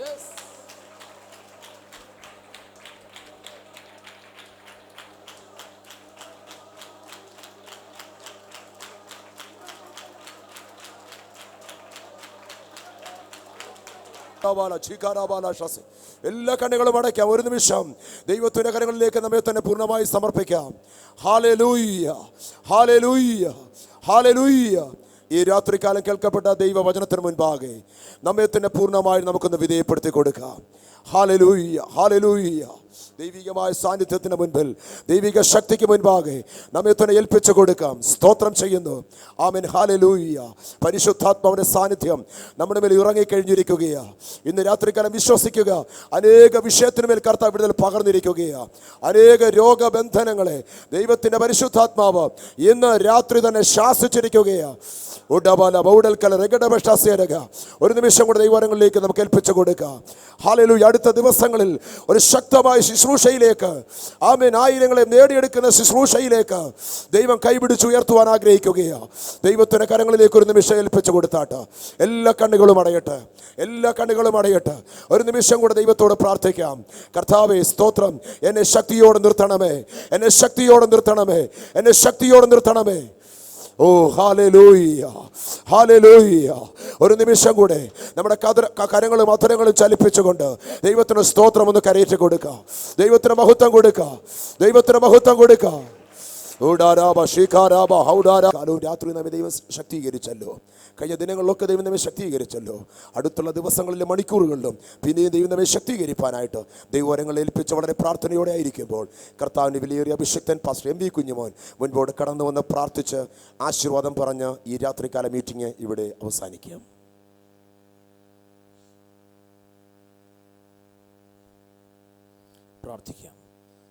യെസ്. എല്ലാ കണ്ണുകളും അടയ്ക്കാം. ഒരു നിമിഷം ദൈവത്തിന്റെ കരങ്ങളിലേക്ക് നമ്മെ തന്നെ പൂർണ്ണമായി സമർപ്പിക്കാം. ഹല്ലേലൂയ, ഹല്ലേലൂയ, ഹല്ലേലൂയ. ഈ രാത്രികാലം കേൾക്കപ്പെട്ട ദൈവവചനത്തിന് മുൻപാകെ നമ്മെ തന്നെ പൂർണ്ണമായി നമുക്കൊന്ന് വിധേയപ്പെടുത്തി കൊടുക്കാം. Hallelujah, hallelujah. ദൈവികമായ സാന്നിധ്യത്തിന് മുൻപിൽ, ദൈവിക ശക്തിക്ക് മുൻപാകെ നമ്മെ തന്നെ ഏൽപ്പിച്ചു കൊടുക്കാം. സ്തോത്രം ചെയ്യുന്നു. ആമേൻ, ഹല്ലേലൂയ. പരിശുദ്ധാത്മാവിന്റെ സാന്നിധ്യം നമ്മുടെ മേൽ ഇറങ്ങിക്കഴിഞ്ഞിരിക്കുകയാണ്. ഇന്ന് രാത്രികാലം വിശ്വസിക്കുക, അനേക വിഷയത്തിന് മേൽ കർത്താവ് വിടുതൽ പകർന്നിരിക്കുകയാണ്. അനേക രോഗബന്ധനങ്ങളെ ദൈവത്തിന്റെ പരിശുദ്ധാത്മാവ് ഇന്ന് രാത്രി തന്നെ ശാസിച്ചിരിക്കുകയാണ്. ഒരു നിമിഷം കൂടെ ദൈവങ്ങളിലേക്ക് നമുക്ക് ഏൽപ്പിച്ചു കൊടുക്കാം. ഹല്ലേലൂയ. അടുത്ത ദിവസങ്ങളിൽ ഒരു ശക്തമായ ശുശ്രൂഷയിലേക്ക്, ആമേൻ, ആയിരങ്ങളെ നേടിയെടുക്കുന്ന ശുശ്രൂഷയിലേക്ക് ദൈവം കൈപിടിച്ചുയർത്തുവാൻ ആഗ്രഹിക്കുകയാണ്. ദൈവത്തിന്റെ കരങ്ങളിലേക്ക് ഒരു നിമിഷം ഏൽപ്പിച്ചു കൊടുത്താട്ട് എല്ലാ കണ്ണുകളും അടയട്ടെ, എല്ലാ കണ്ണുകളും അടയട്ടെ. ഒരു നിമിഷം കൂടെ ദൈവത്തോട് പ്രാർത്ഥിക്കാം. കർത്താവേ, സ്തോത്രം. എന്നെ ശക്തിയോടെ നിർത്തണമേ, എന്നെ ശക്തിയോടെ നിർത്തണമേ, എന്നെ ശക്തിയോടെ നിർത്തണമേ. ഓ ഹല്ലേലൂയ, ഹല്ലേലൂയ. ഒരു നിമിഷം കൂടെ നമ്മുടെ കരങ്ങളും അധരങ്ങളും ചലിപ്പിച്ചുകൊണ്ട് ദൈവത്തിന് സ്തോത്രം ഒന്ന് കരയേറ്റ് കൊടുക്കാം. ദൈവത്തിന് മഹത്വം കൊടുക്കാം, ദൈവത്തിന് മഹത്വം കൊടുക്കാം. രാത്രി നമ്മെ ദൈവം ശക്തീകരിച്ചല്ലോ. കഴിഞ്ഞ ദിനങ്ങളിലൊക്കെ ദൈവം നമ്മെ ശക്തീകരിച്ചല്ലോ. അടുത്തുള്ള ദിവസങ്ങളിലും മണിക്കൂറുകളിലും പിന്നെയും ദൈവം നമ്മെ ശക്തീകരിപ്പാനായിട്ട് ദൈവവരങ്ങൾ ഏൽപ്പിച്ച് വളരെ പ്രാർത്ഥനയോടെ ആയിരിക്കുമ്പോൾ കർത്താവിൻ്റെ വിലയേറിയ അഭിഷിക്തൻ പാസ്റ്റർ എം വി കുഞ്ഞുമോൻ മുൻപോട് കടന്നു വന്ന് പ്രാർത്ഥിച്ച് ആശീർവാദം പറഞ്ഞ് ഈ രാത്രികാല മീറ്റിംഗ് ഇവിടെ അവസാനിക്കാം. പ്രാർത്ഥിക്കാം.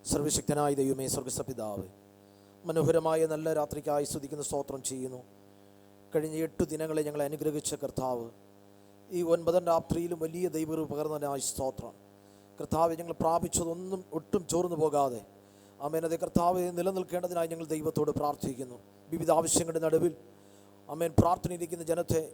സർവശക്തനായ ദൈവമേ, സ്വർഗ്ഗസ്ഥപിതാവേ, മനോഹരമായ നല്ല രാത്രിക്കായി സ്തുതിക്കുന്ന സ്തോത്രം ചെയ്യുന്നു. കഴിഞ്ഞ 8 ദിനങ്ങളെ ഞങ്ങളെ അനുഗ്രഹിച്ച കർത്താവ്, ഈ 9ാം രാത്രിയിലും വലിയ ദൈവകൃപ പകർന്നതിനായി സ്തോത്രം. കർത്താവെ, ഞങ്ങൾ പ്രാപിച്ചതൊന്നും ഒട്ടും ചോർന്നു പോകാതെ ആമേൻ അതേ കർത്താവെ നിലനിൽക്കേണ്ടതിനായി ഞങ്ങൾ ദൈവത്തോട് പ്രാർത്ഥിക്കുന്നു. വിവിധ ആവശ്യങ്ങളുടെ നടുവിൽ ആമേൻ പ്രാർത്ഥനയിരിക്കുന്ന ജനത്തെ,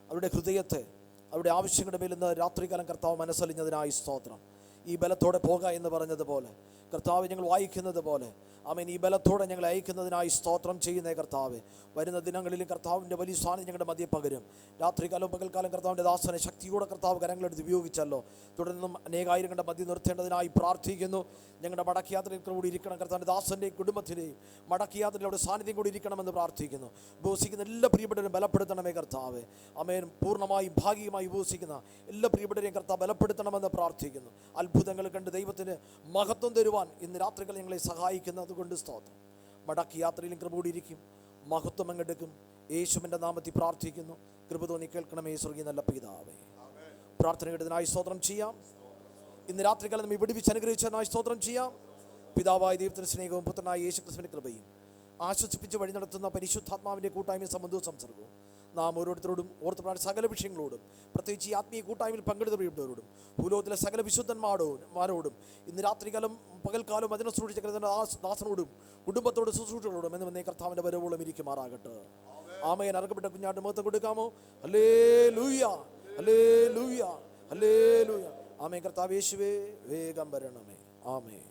അവരുടെ ഹൃദയത്തെ, അവരുടെ ആവശ്യങ്ങളുടെ മേൽ ഇന്ന് രാത്രികാലം കർത്താവ് മനസ്സലിഞ്ഞതിനായി സ്തോത്രം. ഈ ബലത്തോടെ പോക എന്ന് പറഞ്ഞതുപോലെ കർത്താവ് ഞങ്ങൾ വായിക്കുന്നത് പോലെ ആമേൻ ഈ ബലത്തോടെ ഞങ്ങളെ അയക്കുന്നതിനായി സ്തോത്രം ചെയ്യുന്ന കർത്താവ്, വരുന്ന ദിനങ്ങളിലും കർത്താവിൻ്റെ വലിയ സാന്നിധ്യം ഞങ്ങളുടെ മധ്യ പകരും. രാത്രികാലവും പകൽക്കാലം കർത്താവിൻ്റെ ദാസനെ ശക്തിയോടെ കർത്താവ് കരങ്ങളെടുത്ത് ഉപയോഗിച്ചല്ലോ. തുടർന്നും അനേകായിരങ്ങളുടെ മധ്യ നിർത്തേണ്ടതിനായി പ്രാർത്ഥിക്കുന്നു. ഞങ്ങളുടെ മടക്കയാത്രയിൽ കൂടി ഇരിക്കണം, കർത്താവിൻ്റെ ദാസൻ്റെയും കുടുംബത്തിൻ്റെയും മടക്കയാത്രയിൽ അവിടെ സാന്നിധ്യം കൂടി ഇരിക്കണമെന്ന് പ്രാർത്ഥിക്കുന്നു. ഉപവസിക്കുന്ന എല്ലാ പ്രിയപ്പെട്ടവരും ബലപ്പെടുത്തണമേ കർത്താവ്. ആമേൻ പൂർണ്ണമായും ഭാഗികമായി ഉപവസിക്കുന്ന എല്ലാ പ്രിയപ്പെട്ടവരെയും കർത്താവ് ബലപ്പെടുത്തണമെന്ന് പ്രാർത്ഥിക്കുന്നു. അത്ഭുതങ്ങൾ കണ്ട് ദൈവത്തിന് മഹത്വം തരുവാൻ ഇന്ന് രാത്രികൾ ഞങ്ങളെ സഹായിക്കുന്നത് കൊണ്ട് സ്തോത്രം. മടക്കി യാത്രയിലും കൃപ കൂടിയിരിക്കും, മഹത്വം അങ്ങെടുക്കും. യേശുവിൻ്റെ നാമത്തിൽ പ്രാർത്ഥിക്കുന്നു. കൃപ തോന്നി കേൾക്കണമേ സ്വർഗീയ നല്ല പിതാവേ. പ്രാർത്ഥന കേട്ടതിനായി സ്തോത്രം ചെയ്യാം. ഇന്ന് രാത്രികാലം നമ്മെ വിടുവിച്ച് അനുഗ്രഹിച്ചതിനായി സ്തോത്രം ചെയ്യാം. പിതാവായ ദൈവത്തിൻ്റെ സ്നേഹവും പുത്രനായ യേശുക്രിസ്തുവിൻ്റെ കൃപയും ആശ്വസിപ്പിച്ച് വഴി നടത്തുന്ന പരിശുദ്ധാത്മാവിൻ്റെ കൂട്ടായ്മയും സംബന്ധവും സംസർഗവും നാം ഓരോരുത്തരോടും ഓർത്തുപ്രാണ സകല വിഷയങ്ങളോടും, പ്രത്യേകിച്ച് ഈ ആത്മീയ കൂട്ടായ്മയിൽ പങ്കെടുത്ത പ്രിയപ്പെട്ടവരോടും ഭൂലോകത്തിലെ സകല വിശുദ്ധന്മാരോടും ഇന്ന് രാത്രികാലം പകൽക്കാലം അതിനെ സൂക്ഷിച്ച ദാസനോടും കുടുംബത്തോടും ശുശ്രൂഷകളോടും എന്ന് കർത്താവിൻ്റെ വരവോളം ഇരിക്കുമാറാകട്ടെ. ആമേൻ. അറക്കപ്പെട്ട കുഞ്ഞാട്ട് മുഖത്ത് കൊടുക്കാമോ? ഹല്ലേലൂയ, ഹല്ലേലൂയ, ഹല്ലേലൂയ. ആമേൻ. കർത്താവ് യേശുവേ വേഗം വരണമേ. ആമേൻ.